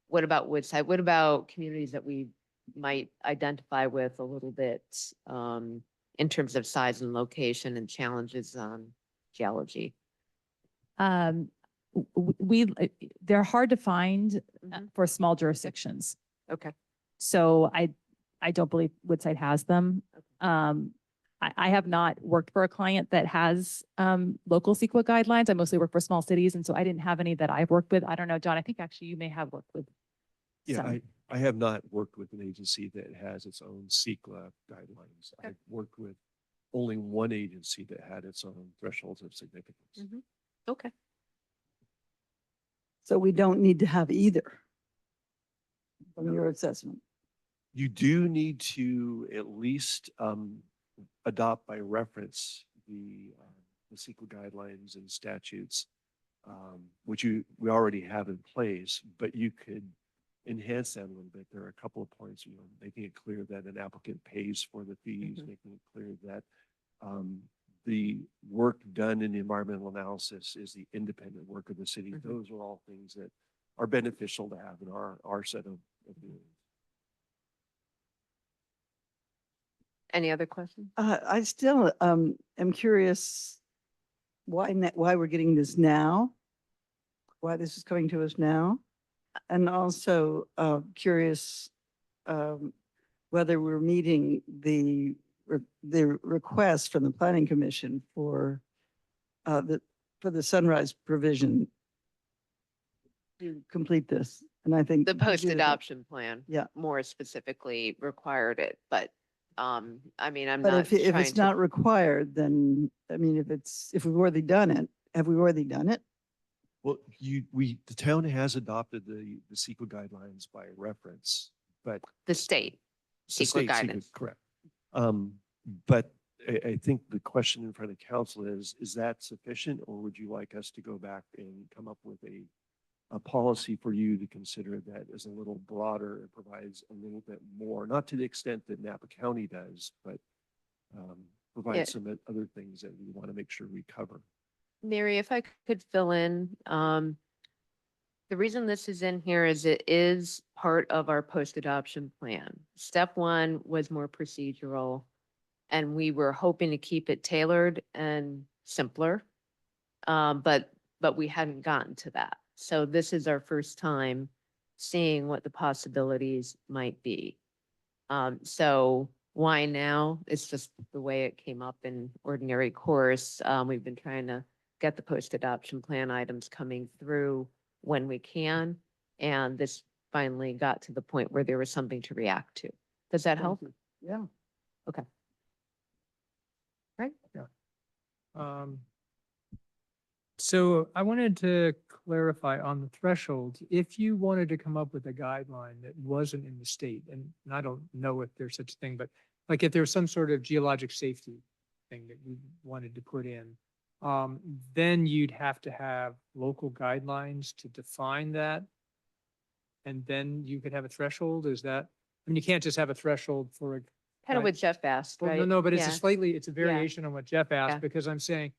what about Woodside? What about communities that we might identify with a little bit in terms of size and location and challenges on geology?
They're hard to find for small jurisdictions.
Okay.
So I don't believe Woodside has them. I have not worked for a client that has local CEQA guidelines. I mostly work for small cities, and so I didn't have any that I've worked with. I don't know, John, I think actually you may have worked with some.
I have not worked with an agency that has its own CEQA guidelines.
Okay.
I've worked with only one agency that had its own thresholds of significance.
Okay.
So we don't need to have either from your assessment.
You do need to at least adopt by reference the CEQA guidelines and statutes, which we already have in place, but you could enhance that a little bit. There are a couple of points, making it clear that an applicant pays for the fees, making it clear that the work done in the environmental analysis is the independent work of the city. Those are all things that are beneficial to have in our set of doings.
Any other questions?
I still am curious why we're getting this now, why this is coming to us now, and also curious whether we're meeting the request from the Planning Commission for the Sunrise provision to complete this. And I think
The post-adoption plan.
Yeah.
More specifically required it, but I mean, I'm
But
not
if it's
trying to.
not required, then, I mean, if we've already done it, have we already done it?
Well, the town has adopted the CEQA guidelines by reference, but
The state.
it's the
CEQA
state
guidance.
correct. But I think the question in front of council is that sufficient, or would you like us to go back and come up with a policy for you to consider that is a little broader and provides a little bit more, not to the extent that Napa County does, but provide some other things that we want to make sure we cover.
Mary, if I could fill in, the reason this is in here is it is part of our post-adoption plan. Step one was more procedural, and we were hoping to keep it tailored and simpler. But we hadn't gotten to that. So this is our first time seeing what the possibilities might be. So why now? It's just the way it came up in ordinary course. We've been trying to get the post-adoption plan items coming through when we can. And this finally got to the point where there was something to react to. Does that help?
Yeah.
Right?
So I wanted to clarify on the threshold, if you wanted to come up with a guideline that wasn't in the state, and I don't know if there's such a thing, but like if there was some sort of geologic safety thing that you wanted to put in, then you'd have to have local guidelines to define that. And then you could have a threshold, is that, I mean, you can't just have a threshold for a.
Kind of what Jeff asked,
Well,
right?
no, but it's a
Yeah.
slightly, it's a variation on what Jeff
Yeah.
asked, because I'm saying,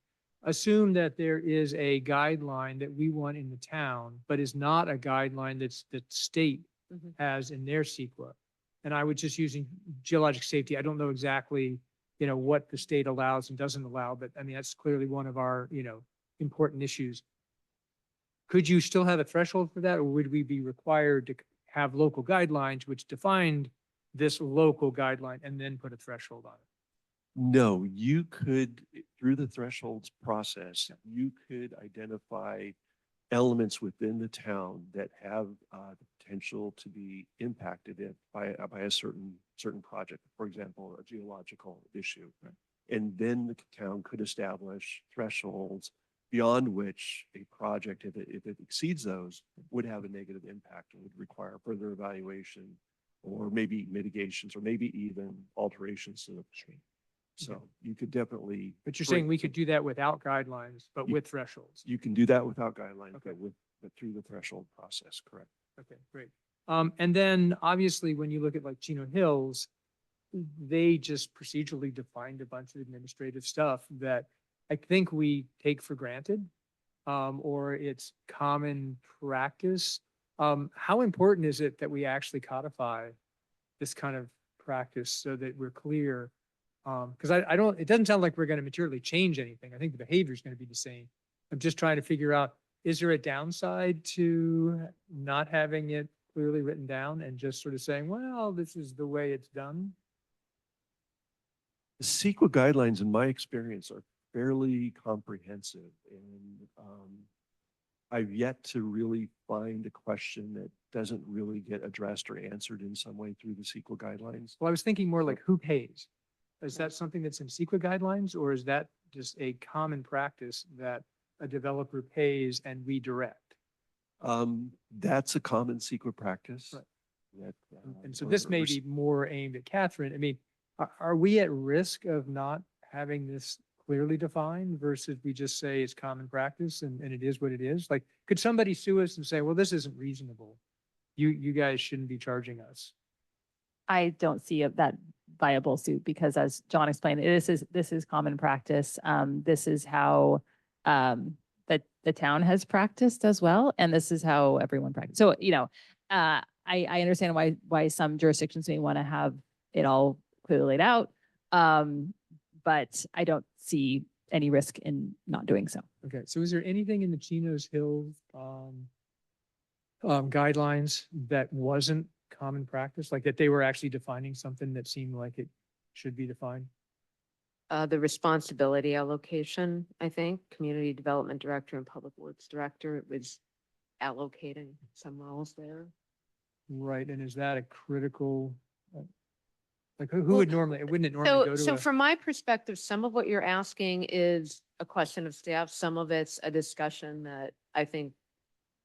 assume that there is a guideline that we want in the town, but is not a guideline that state
Mhm.
has in their CEQA. And I was just using geologic safety. I don't know exactly, what the state allows and doesn't allow, but I mean, that's clearly one of our, important issues. Could you still have a threshold for that, or would we be required to have local guidelines which defined this local guideline and then put a threshold on it?
No, you could, through the thresholds process, you could identify elements within the town that have the potential to be impacted by a certain project, for example, a geological issue. And then the town could establish thresholds beyond which a project, if it exceeds those, would have a negative impact and would require further evaluation, or maybe mitigations, or maybe even alterations to the stream. So you could definitely.
But you're saying we could do that without guidelines, but
You-
with thresholds?
You can do that without guidelines,
Okay.
but through the threshold process, correct?
Okay, great. And then obviously, when you look at like Chino Hills, they just procedurally defined a bunch of administrative stuff that I think we take for granted, or it's common practice. How important is it that we actually codify this kind of practice so that we're clear? Because I don't, it doesn't sound like we're going to materially change anything. I think the behavior is going to be the same. I'm just trying to figure out, is there a downside to not having it clearly written down and just sort of saying, well, this is the way it's done?
The CEQA guidelines, in my experience, are fairly comprehensive, and I've yet to really find a question that doesn't really get addressed or answered in some way through the CEQA guidelines.
Well, I was thinking more like who pays? Is that something that's in CEQA guidelines, or is that just a common practice that a developer pays and we direct?
That's a common CEQA practice.
Right.
that,
And so
we're-
this may
we're
be more aimed at Catherine. I mean, are we at risk of not having this clearly defined versus we just say it's common practice and it is what it is? Like, could somebody sue us and say, well, this isn't reasonable? You guys shouldn't be charging us.
I don't see that viable suit because as John explained, this is common practice. This is how the town has practiced as well. And this is how everyone practices. So, I understand why some jurisdictions may want to have it all clearly laid out. But I don't see any risk in not doing so.
Okay, so is there anything in the Chino's Hills guidelines that wasn't common practice, like that they were actually defining something that seemed like it should be defined?
The responsibility allocation, I think, Community Development Director and Public Works Director, it was allocating some roles there.
Right, and is that a critical, like who
Well,
would normally, wouldn't it normally go
So,
to
so
a?
from my perspective, some of what you're asking is a question of staff, some of it's a discussion that I think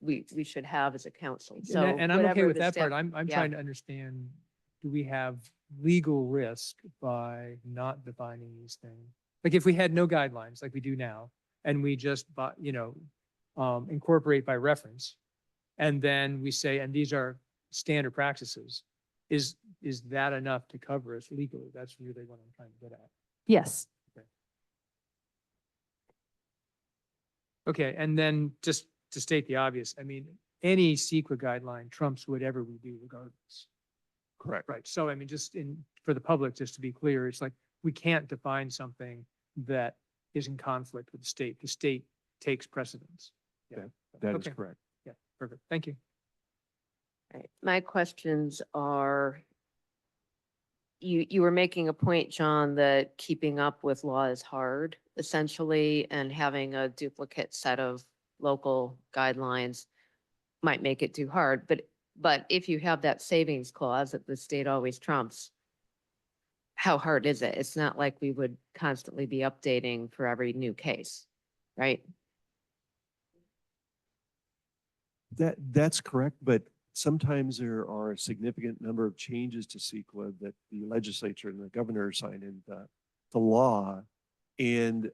we should have as a council. So
And I'm okay
whatever
with
the
that
staff-
part. I'm
yeah.
trying to understand, do we have legal risk by not defining these things? Like if we had no guidelines like we do now, and we just, incorporate by reference, and then we say, and these are standard practices, is that enough to cover us legally? That's really what I'm trying to get at.
Yes,
Okay, and then just to state the obvious, I mean, any CEQA guideline trumps whatever we do regardless.
Correct.
Right, so I mean, just for the public, just to be clear, it's like, we can't define something that is in conflict with the state. The state takes precedence. Yeah,
That is
Okay.
correct.
yeah, perfect, thank you.
Right. My questions are, you were making a point, John, that keeping up with law is hard, essentially, and having a duplicate set of local guidelines might make it too hard, but if you have that savings clause that the state always trumps, how hard is it? It's not like we would constantly be updating for every new case, right?
That's correct, but sometimes there are a significant number of changes to CEQA that the legislature and the governor sign into the law. And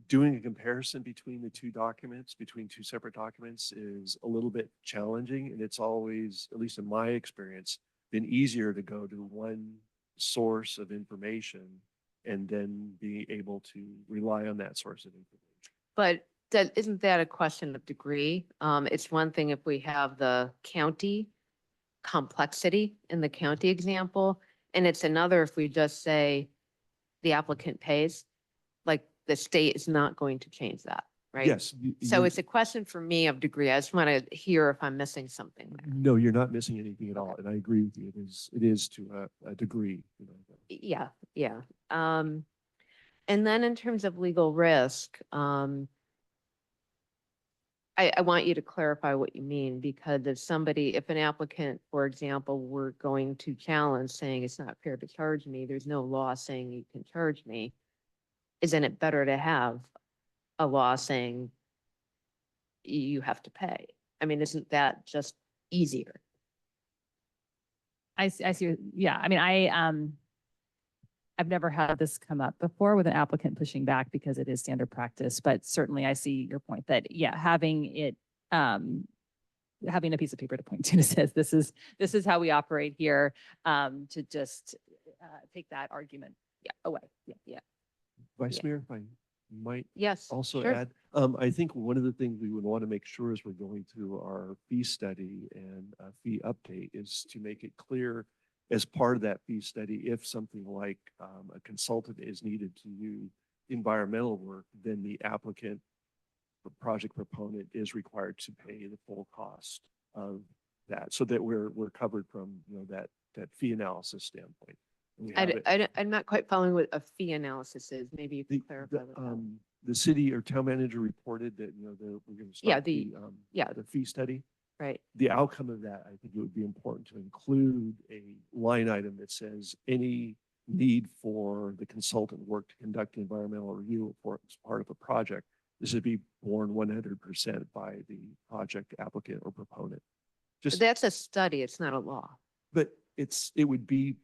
doing a comparison between the two documents, between two separate documents, is a little bit challenging. And it's always, at least in my experience, been easier to go to one source of information and then be able to rely on that source of information.
But isn't that a question of degree? It's one thing if we have the county complexity in the county example, and it's another if we just say the applicant pays, like the state is not going to change that, right?
Yes.
So it's a question for me of degree. I just want to hear if I'm missing something there.
No, you're not missing anything at all. And I agree with you. It is to a degree. You know.
Yeah, yeah. And then in terms of legal risk, I want you to clarify what you mean, because if an applicant, for example, were going to challenge saying it's not fair to charge me, there's no law saying you can charge me. Isn't it better to have a law saying you have to pay? I mean, isn't that just easier?
I see. Yeah, I mean, I've never had this come up before with an applicant pushing back because it is standard practice, but certainly I see your point that, yeah, having a piece of paper to point to that says, this is how we operate here, to just take that argument away. Yeah.
Vice
Yeah.
Mayor, if I might
Yes.
also
sure.
add, I think one of the things we would want to make sure as we're going through our fee study and fee update is to make it clear as part of that fee study, if something like a consultant is needed to do environmental work, then the applicant or project proponent is required to pay the full cost of that, so that we're covered from, you know, that fee analysis standpoint. And we have it.
I'm not quite following what a fee analysis is. Maybe you can
The,
clarify.
the,
what that-
the city or town manager reported that, you know, we're going to
Yeah,
start the fee study.
Right.
The outcome of that, I think it would be important to include a line item that says any need for the consultant work to conduct environmental review for as part of a project, this would be borne 100% by the project applicant or proponent. Just,
That's a study. It's not a law.
but it would be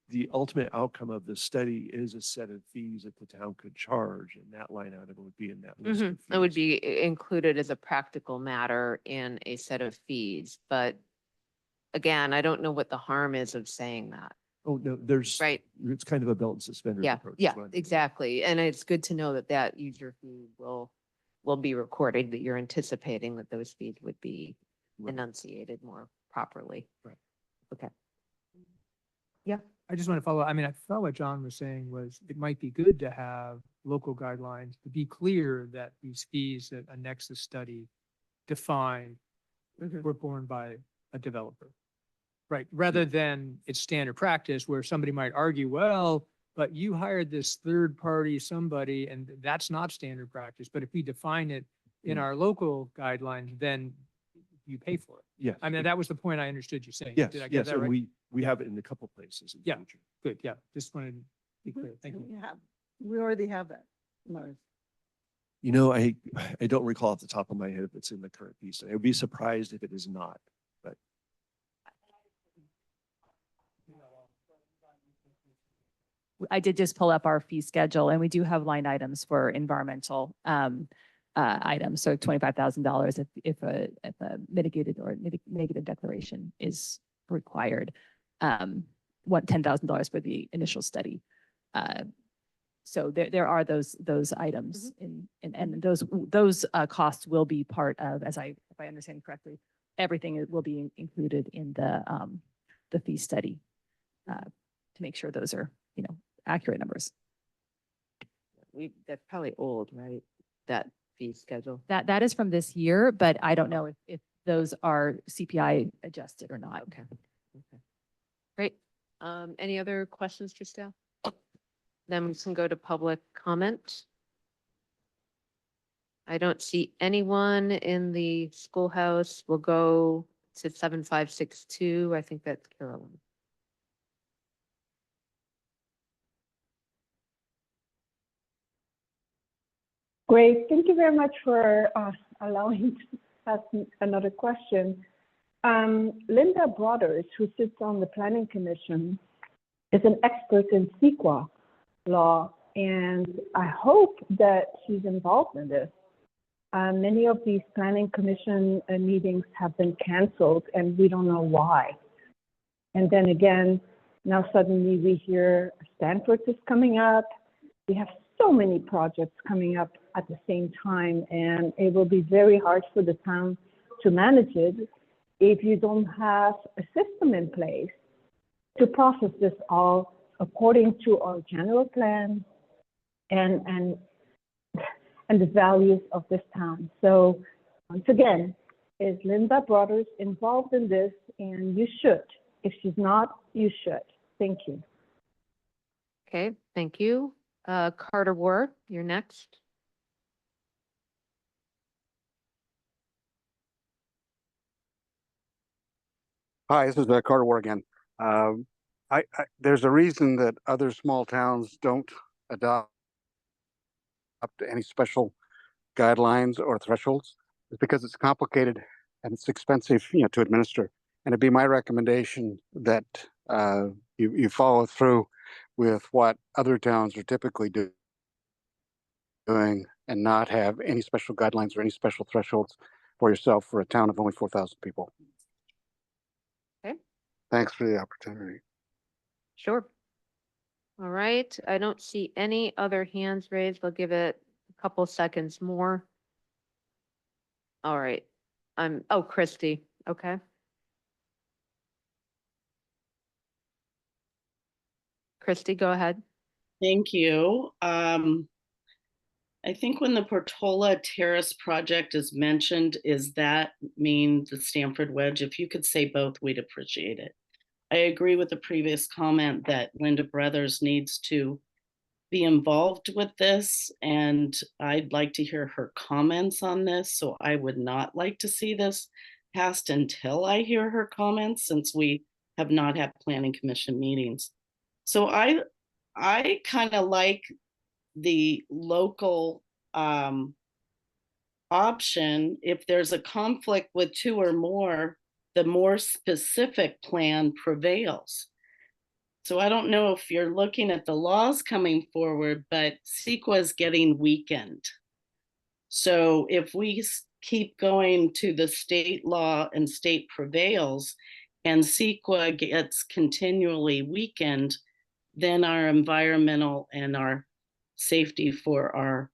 the ultimate outcome of the study is a set of fees that the town could charge, and that line item would be in that list of
It would
fees.
be included as a practical matter in a set of fees, but again, I don't know what the harm is of saying that,
Oh, no, there's,
right?
it's kind of a belt and suspenders
Yeah,
approach. is
yeah,
what I'm-
exactly. And it's good to know that user fee will be recorded, that you're anticipating that those fees would be
Right.
enunciated more properly.
Right.
Okay.
I just want to follow, I mean, I thought what John was saying was it might be good to have local guidelines to be clear that these fees that a Nexus study defined
Mhm.
were borne by a developer. Right, rather than it's standard practice where somebody might argue, well, but you hired this third party, somebody, and that's not standard practice. But if we define it in
Mm.
our local guidelines, then you pay for it.
Yes.
I mean, that was the point I understood you saying.
Yes,
Did I get
yes,
that
and
right?
we have it in a couple places in the
Yeah.
future.
Good, yeah, just wanted to be clear. Thank you.
We already have that. Mars.
You know, I don't recall off the top of my head if it's in the current piece. I would be surprised if it is not, but
I did just pull up our fee schedule and we do have line items for environmental items. So $25,000 if a mitigated or negative declaration is required. $10,000 for the initial study. So there are those items and those costs will be part of, if I understand correctly, everything will be included in the fee study to make sure those are, accurate numbers.
That's probably old, right? That fee schedule.
That is from this year, but I don't know if those are CPI adjusted or not.
Okay. Okay. Great. Any other questions for staff? Then we can go to public comment. I don't see anyone in the schoolhouse. We'll go to 7562. I think that's Carolyn.
Great. Thank you very much for allowing us another question. Linda Brothers, who sits on the Planning Commission, is an expert in CEQA law, and I hope that she's involved in this. Many of these Planning Commission meetings have been canceled, and we don't know why. And then again, now suddenly we hear Stanford is coming up. We have so many projects coming up at the same time, and it will be very hard for the town to manage it if you don't have a system in place to process this all according to our general plan and the values of this town. So once again, is Linda Brothers involved in this? And you should. If she's not, you should. Thank you.
Okay, thank you. Carter Ward, you're next.
Hi, this is Carter Ward again. There's a reason that other small towns don't adopt any special guidelines or thresholds. It's because it's complicated and it's expensive, to administer. And it'd be my recommendation that you follow through with what other towns are typically doing and not have any special guidelines or any special thresholds for yourself for a town of only 4,000 people.
Okay.
Thanks for the opportunity.
Sure. All right, I don't see any other hands raised. I'll give it a couple seconds more. All right, oh, Christy, okay. Christy, go ahead.
Thank you. I think when the Portola Terrace project is mentioned, does that mean the Stanford Wedge? If you could say both, we'd appreciate it. I agree with the previous comment that Linda Brothers needs to be involved with this, and I'd like to hear her comments on this. So I would not like to see this passed until I hear her comments, since we have not had planning commission meetings. So I kind of like the local option. If there's a conflict with two or more, the more specific plan prevails. So I don't know if you're looking at the laws coming forward, but CEQA is getting weakened. So if we keep going to the state law and state prevails and CEQA gets continually weakened, then our environmental and our safety for our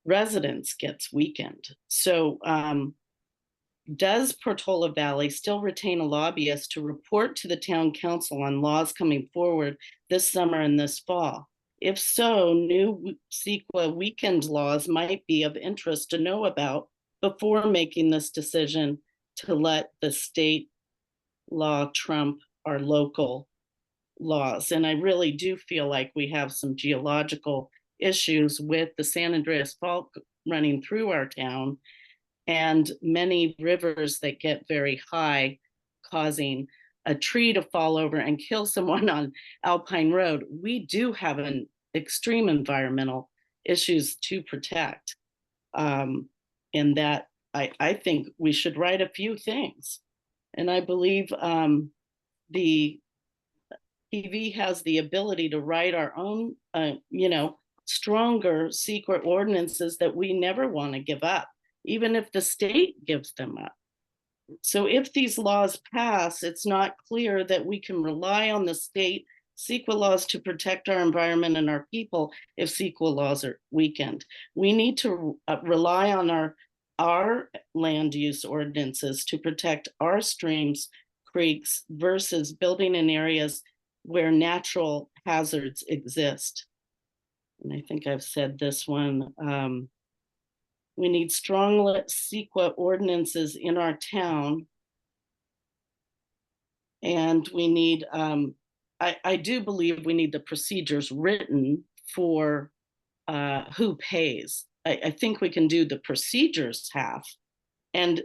residents gets weakened. So does Portola Valley still retain a lobbyist to report to the town council on laws coming forward this summer and this fall? If so, new CEQA weakened laws might be of interest to know about before making this decision to let the state law trump our local laws. And I really do feel like we have some geological issues with the San Andreas Fault running through our town, and many rivers that get very high, causing a tree to fall over and kill someone on Alpine Road. We do have an extreme environmental issues to protect. And that I think we should write a few things. And I believe the PV has the ability to write our own, stronger secret ordinances that we never want to give up, even if the state gives them up. So if these laws pass, it's not clear that we can rely on the state CEQA laws to protect our environment and our people if CEQA laws are weakened. We need to rely on our land use ordinances to protect our streams, creeks versus building in areas where natural hazards exist. And I think I've said this one. We need strong CEQA ordinances in our town. And we need, I do believe we need the procedures written for who pays. I think we can do the procedures half and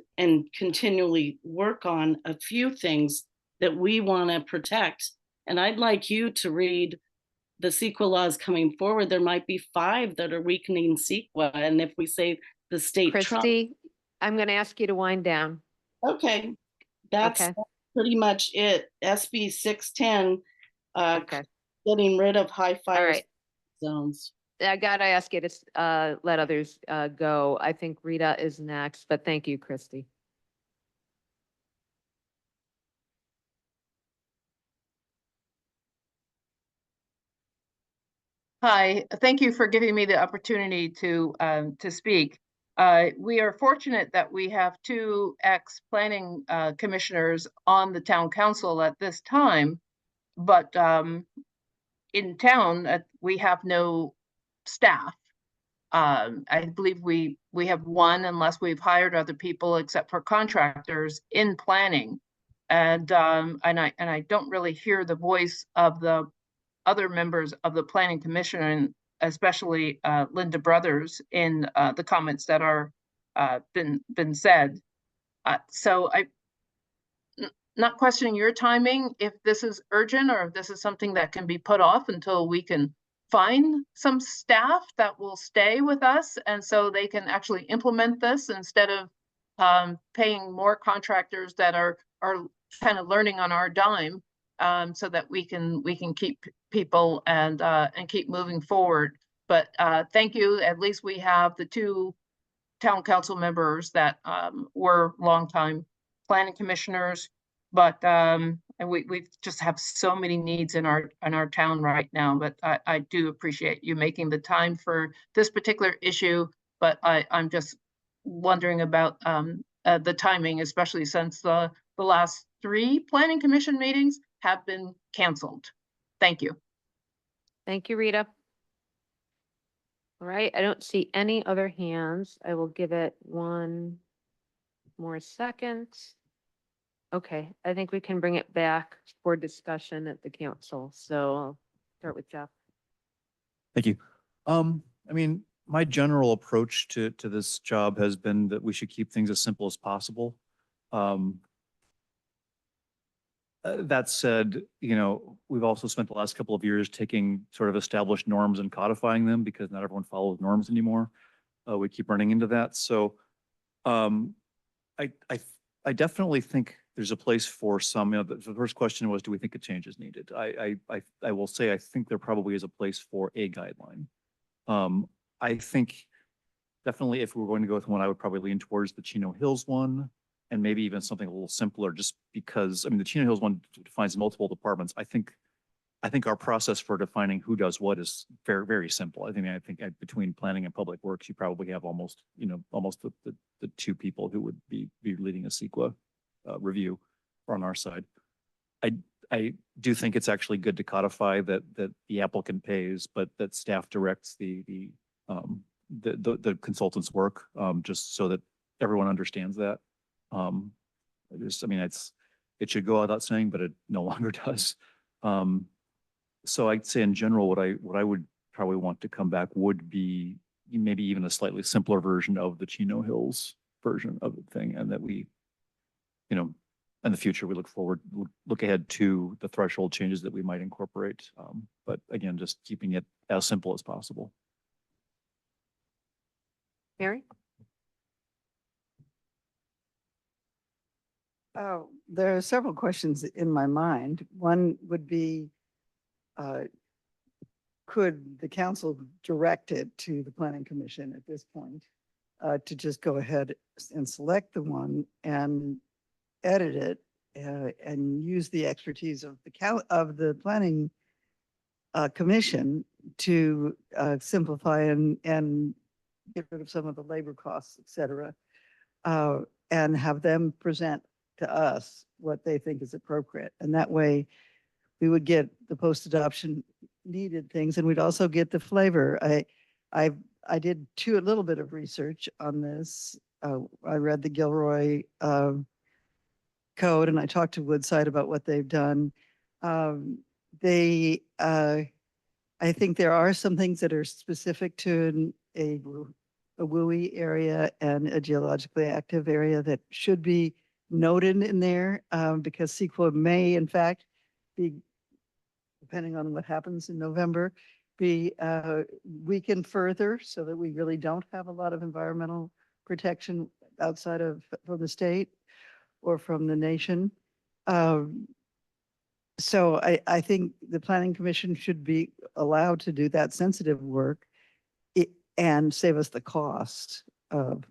continually work on a few things that we want to protect. And I'd like you to read the CEQA laws coming forward. There might be 5 that are weakening CEQA. And if we say the state trust.
Christy, I'm going to ask you to wind down.
Okay, that's
Okay.
pretty much it. SB 610,
Okay.
getting rid of high
All
fire
right.
zones.
I gotta ask you to let others go. I think Rita is next, but thank you, Christy.
Hi, thank you for giving me the opportunity to speak. We are fortunate that we have 2 ex-planning commissioners on the town council at this time, but in town, we have no staff. I believe we have 1 unless we've hired other people except for contractors in planning. And I don't really hear the voice of the other members of the planning commission, and especially Linda Brothers in the comments that are been said. So not questioning your timing, if this is urgent or if this is something that can be put off until we can find some staff that will stay with us and so they can actually implement this instead of paying more contractors that are kind of learning on our dime, so that we can keep people and keep moving forward. But thank you. At least we have the 2 town council members that were longtime planning commissioners. But and we just have so many needs in our town right now. But I do appreciate you making the time for this particular issue. But I'm just wondering about the timing, especially since the last 3 planning commission meetings have been canceled. Thank you.
Thank you, Rita. All right, I don't see any other hands. I will give it 1 more second. Okay, I think we can bring it back for discussion at the council. So I'll start with Jeff.
Thank you. I mean, my general approach to this job has been that we should keep things as simple as possible. That said, you know, we've also spent the last couple of years taking sort of established norms and codifying them because not everyone follows norms anymore. We keep running into that. So I definitely think there's a place for some, you know, the first question was, do we think a change is needed? I will say, I think there probably is a place for a guideline. I think definitely if we were going to go with one, I would probably lean towards the Chino Hills one, and maybe even something a little simpler, just because, I mean, the Chino Hills one defines multiple departments. I think our process for defining who does what is very, very simple. I think between planning and public works, you probably have almost the 2 people who would be leading a CEQA review on our side. I do think it's actually good to codify that the applicant pays, but that staff directs the consultant's work, just so that everyone understands that. It should go without saying, but it no longer does. So I'd say in general, what I would probably want to come back would be maybe even a slightly simpler version of the Chino Hills version of the thing, and that we, you know, in the future, we look ahead to the threshold changes that we might incorporate. But again, just keeping it as simple as possible.
Mary?
Oh, there are several questions in my mind. One would be, could the council direct it to the planning commission at this point to just go ahead and select the one and edit it and use the expertise of the planning commission to simplify and get rid of some of the labor costs, et cetera, and have them present to us what they think is appropriate. And that way we would get the post-adoption needed things, and we'd also get the flavor. I did a little bit of research on this. I read the Gilroy code, and I talked to Woodside about what they've done. I think there are some things that are specific to a WUI area and a geologically active area that should be noted in there, because CEQA may in fact be, depending on what happens in November, be weakened further so that we really don't have a lot of environmental protection outside of from the state or from the nation. So I think the Planning Commission should be allowed to do that sensitive work and save us the cost of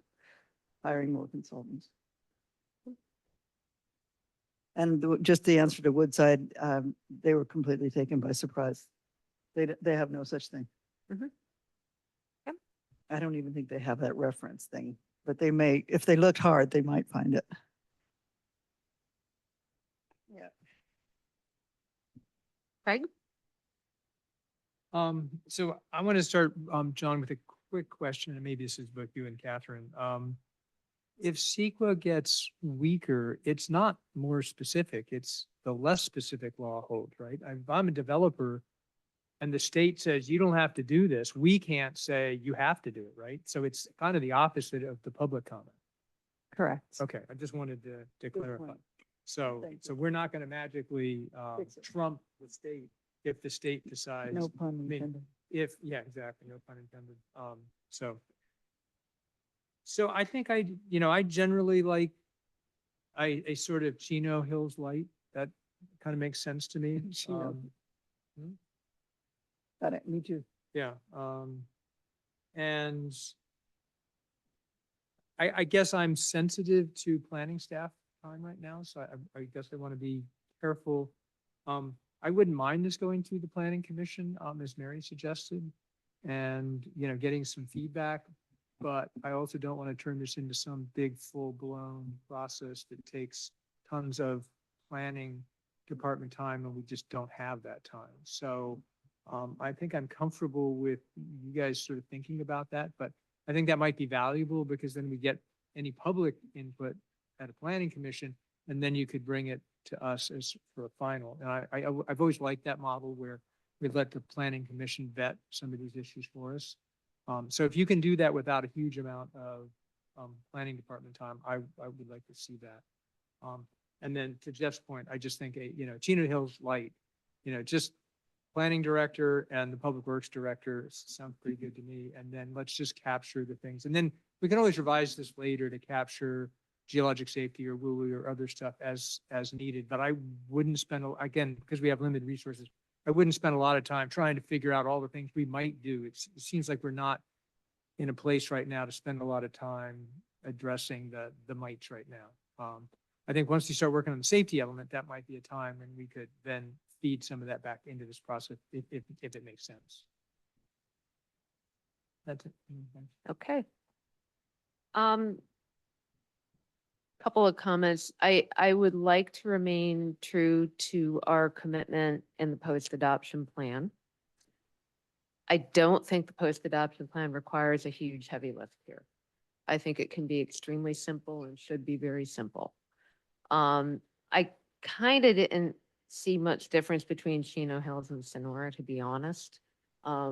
hiring more consultants. And just the answer to Woodside, they were completely taken by surprise. They have no such thing.
Mhm. Yep.
I don't even think they have that reference thing, but they may, if they looked hard, they might find it. Yeah.
Craig?
So I want to start, John, with a quick question, and maybe this is both you and Catherine. If CEQA gets weaker, it's not more specific, it's the less specific law holds, right? If I'm a developer and the state says you don't have to do this, we can't say you have to do it, right? So it's kind of the opposite of the public comment.
Correct.
Okay, I just wanted to clarify.
point.
So,
Thank
so
you.
we're not going to magically
Fix it.
trump the state if the state decides.
No pun
mean,
intended.
Yeah, exactly, no pun intended. So I think I generally like a sort of Chino Hills light. That kind of makes sense to me.
Chino. Got it, me too.
Yeah, and I guess I'm sensitive to planning staff time right now, so I guess I want to be careful. I wouldn't mind this going through the planning commission, as Mary suggested, and, getting some feedback. But I also don't want to turn this into some big full-blown process that takes tons of planning department time, and we just don't have that time. So I think I'm comfortable with you guys sort of thinking about that, but I think that might be valuable because then we get any public input at a planning commission, and then you could bring it to us as for a final. And I've always liked that model where we let the planning commission vet some of these issues for us. So if you can do that without a huge amount of planning department time, I would like to see that. And then to Jeff's point, I just think Chino Hills light, just planning director and the public works director sounds pretty good to me. And then let's just capture the things. And then we can always revise this later to capture geologic safety or WUI or other stuff as needed. But I wouldn't spend, again, because we have limited resources, I wouldn't spend a lot of time trying to figure out all the things we might do. It seems like we're not in a place right now to spend a lot of time addressing the mites right now. I think once you start working on the safety element, that might be a time when we could then feed some of that back into this process if it makes sense. That's it.
Okay. Couple of comments. I would like to remain true to our commitment in the post-adoption plan. I don't think the post-adoption plan requires a huge heavy lift here. I think it can be extremely simple and should be very simple. I kind of didn't see much difference between Chino Hills and Sonora, to be honest. I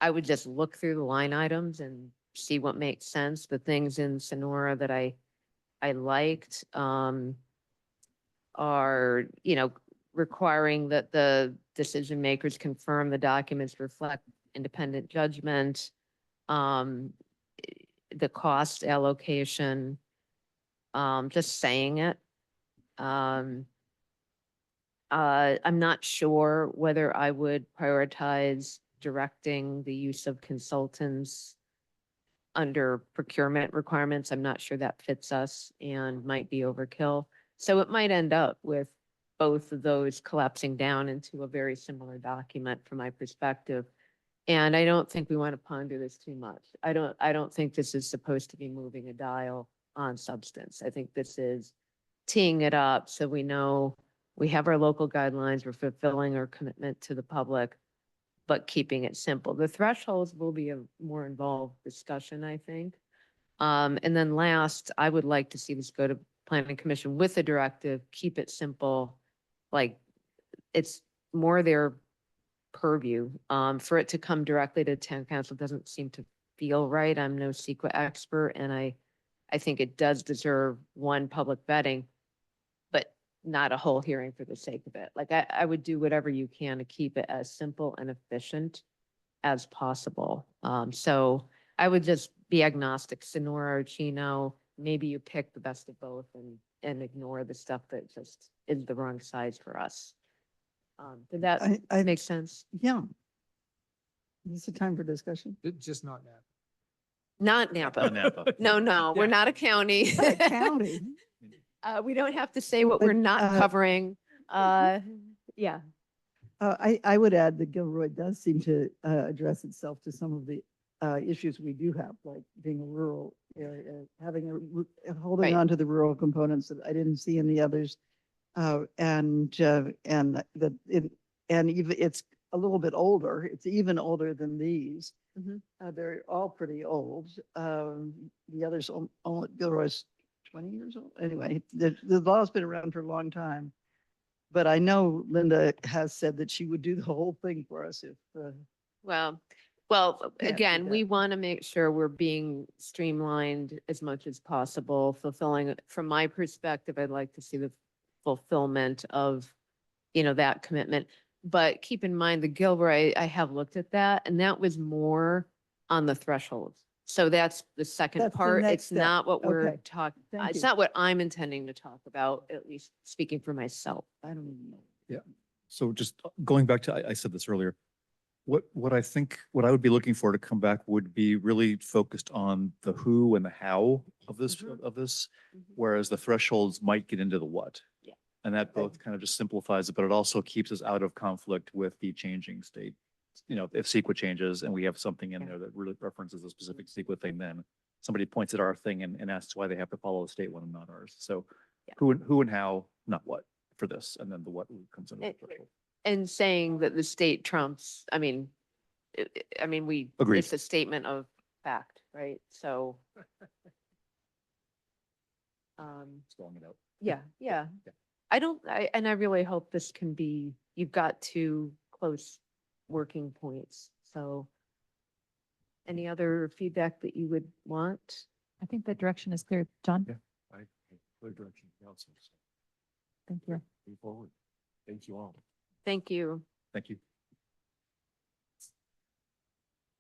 would just look through the line items and see what makes sense. The things in Sonora that I liked are, requiring that the decision makers confirm the documents reflect independent judgment, the cost allocation, just saying it. I'm not sure whether I would prioritize directing the use of consultants under procurement requirements. I'm not sure that fits us and might be overkill. So it might end up with both of those collapsing down into a very similar document from my perspective. And I don't think we want to ponder this too much. I don't think this is supposed to be moving a dial on substance. I think this is teeing it up so we know we have our local guidelines, we're fulfilling our commitment to the public, but keeping it simple. The thresholds will be a more involved discussion, I think. And then last, I would like to see this go to Planning Commission with a directive, keep it simple. Like, it's more their purview. For it to come directly to town council doesn't seem to feel right. I'm no CEQA expert, and I think it does deserve one public vetting, but not a whole hearing for the sake of it. Like, I would do whatever you can to keep it as simple and efficient as possible. So I would just be agnostic, Sonora or Chino, maybe you pick the best of both and ignore the stuff that just is the wrong size for us. Did that
I
make sense?
Yeah. Is it time for discussion?
Just not now.
Not Napa.
Napa.
No, we're
Yeah.
not a county.
Not a county.
We don't have to say what
But,
we're not covering. Yeah.
I would add that Gilroy does seem to address itself to some of the issues we do have, like being a rural area, having holding
Right.
on to the rural components that I didn't see in the others. And even it's a little bit older. It's even older than these.
Mhm.
They're all pretty old. The others, only Gilroy's 20 years old. Anyway, the law's been around for a long time. But I know Linda has said that she would do the whole thing for us if,
Well,
Can't do
again, we
that.
want to make sure we're being streamlined as much as possible, fulfilling, from my perspective, I'd like to see the fulfillment of, that commitment. But keep in mind, the Gilroy, I have looked at that, and that was more on the thresholds. So that's the second
That's the
part.
next
It's
step.
not what we're
Okay.
talking,
Thank
it's
you.
not what I'm intending to talk about, at least speaking for myself.
I don't even know.
So just going back to, I said this earlier, what I think, what I would be looking for to come back would be really focused on the who and the how of this,
Mhm.
of this,
Mhm.
whereas the thresholds might get into the what.
Yeah.
And that
Okay.
both kind of just simplifies it, but it also keeps us out of conflict with the changing state. If CEQA changes and we have something in
Yeah.
there that really references a specific CEQA thing, then somebody points at our thing and asks why they have to follow the state one and not ours. So
Yeah.
who and how, not what for this, and then the what comes in.
And saying that the state trumps,
Agreed.
it's a statement of fact, right? So.
Spelling it out.
Yeah.
Yeah.
And I really hope this can be, you've got two close working points, so. Any other feedback that you would want?
I think that direction is clear. John?
Yeah. Clear direction, council. So
Thank you.
move forward. Thank you all.
Thank you.
Thank you.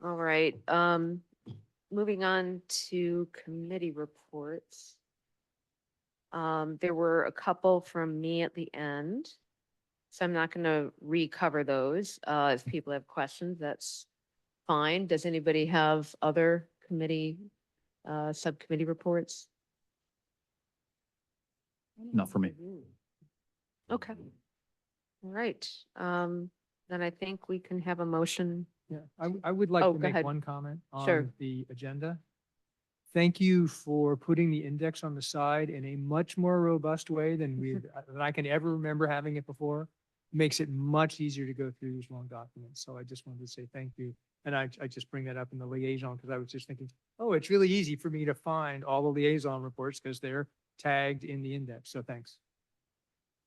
All right, moving on to committee reports. There were a couple from me at the end, so I'm not gonna recover those. If people have questions, that's fine. Does anybody have other committee, subcommittee reports?
Not for me.
Okay. All right, then I think we can have a motion.
Yeah, I would like
Oh,
to
go
make
ahead.
one comment
Sure.
on the agenda. Thank you for putting the index on the side in a much more robust way than than I can ever remember having it before. Makes it much easier to go through these long documents. So I just wanted to say thank you. And I just bring that up in the liaison because I was just thinking, oh, it's really easy for me to find all the liaison reports because they're tagged in the index. So thanks.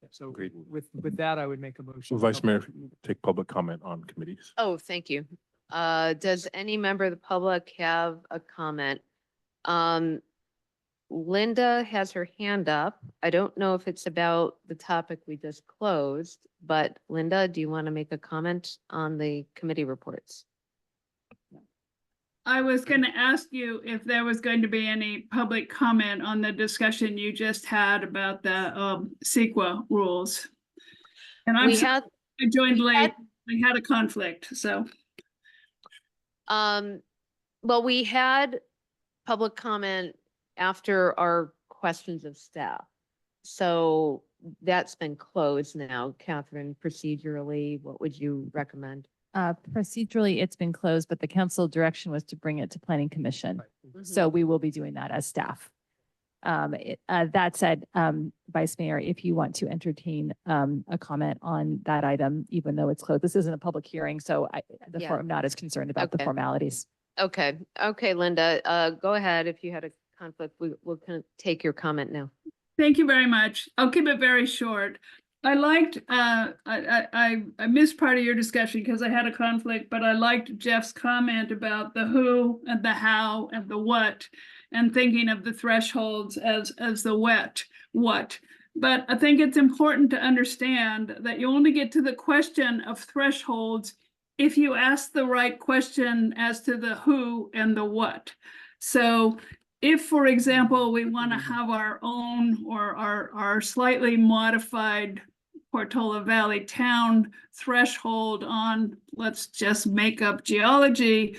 Yeah, so
Agreed.
with that, I would make a motion.
So Vice Mayor, take public comment on committees.
Oh, thank you. Does any member of the public have a comment? Linda has her hand up. I don't know if it's about the topic we just closed, but Linda, do you want to make a comment on the committee reports?
I was going to ask you if there was going to be any public comment on the discussion you just had about the CEQA rules. And I joined late. I had a conflict, so.
Well, we had public comment after our questions of staff. So that's been closed now. Catherine, procedurally, what would you recommend?
Procedurally, it's been closed, but the council direction was to bring it to planning commission. So we will be doing that as staff. That said, Vice Mayor, if you want to entertain a comment on that item, even though it's closed, this isn't a public hearing, so
Yeah.
I'm not as concerned about the
Okay.
formalities.
Okay, okay, Linda, go ahead. If you had a conflict, we'll kind of take your comment now.
Thank you very much. I'll keep it very short. I liked, I missed part of your discussion because I had a conflict, but I liked Jeff's comment about the who and the how and the what, and thinking of the thresholds as the what. But I think it's important to understand that you only get to the question of thresholds if you ask the right question as to the who and the what. So if, for example, we want to have our own or our slightly modified Portola Valley town threshold on, let's just make up geology,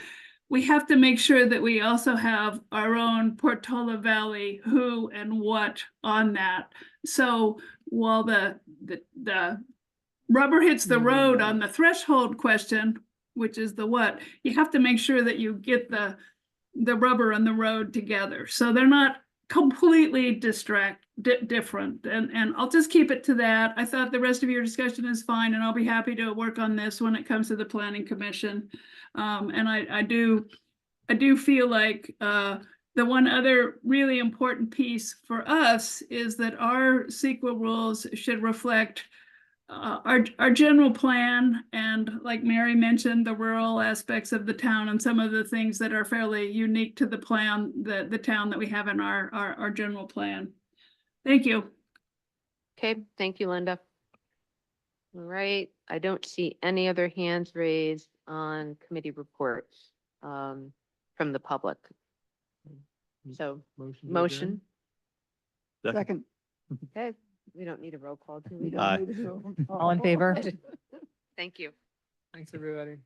we have to make sure that we also have our own Portola Valley who and what on that. So while the rubber hits the road on the threshold question, which is the what, you have to make sure that you get the rubber and the road together. So they're not completely different. And I'll just keep it to that. I thought the rest of your discussion is fine, and I'll be happy to work on this when it comes to the planning commission. And I do feel like the one other really important piece for us is that our CEQA rules should reflect our general plan, and like Mary mentioned, the rural aspects of the town and some of the things that are fairly unique to the plan, the town that we have in our general plan. Thank you.
Okay, thank you, Linda. All right, I don't see any other hands raised on committee reports from the public. So,
to adjourn?
motion,
Second.
okay, we don't need a roll call, do
We
we?
don't
Aye.
need to do-
All in favor?
Thank you.
Thanks, everybody.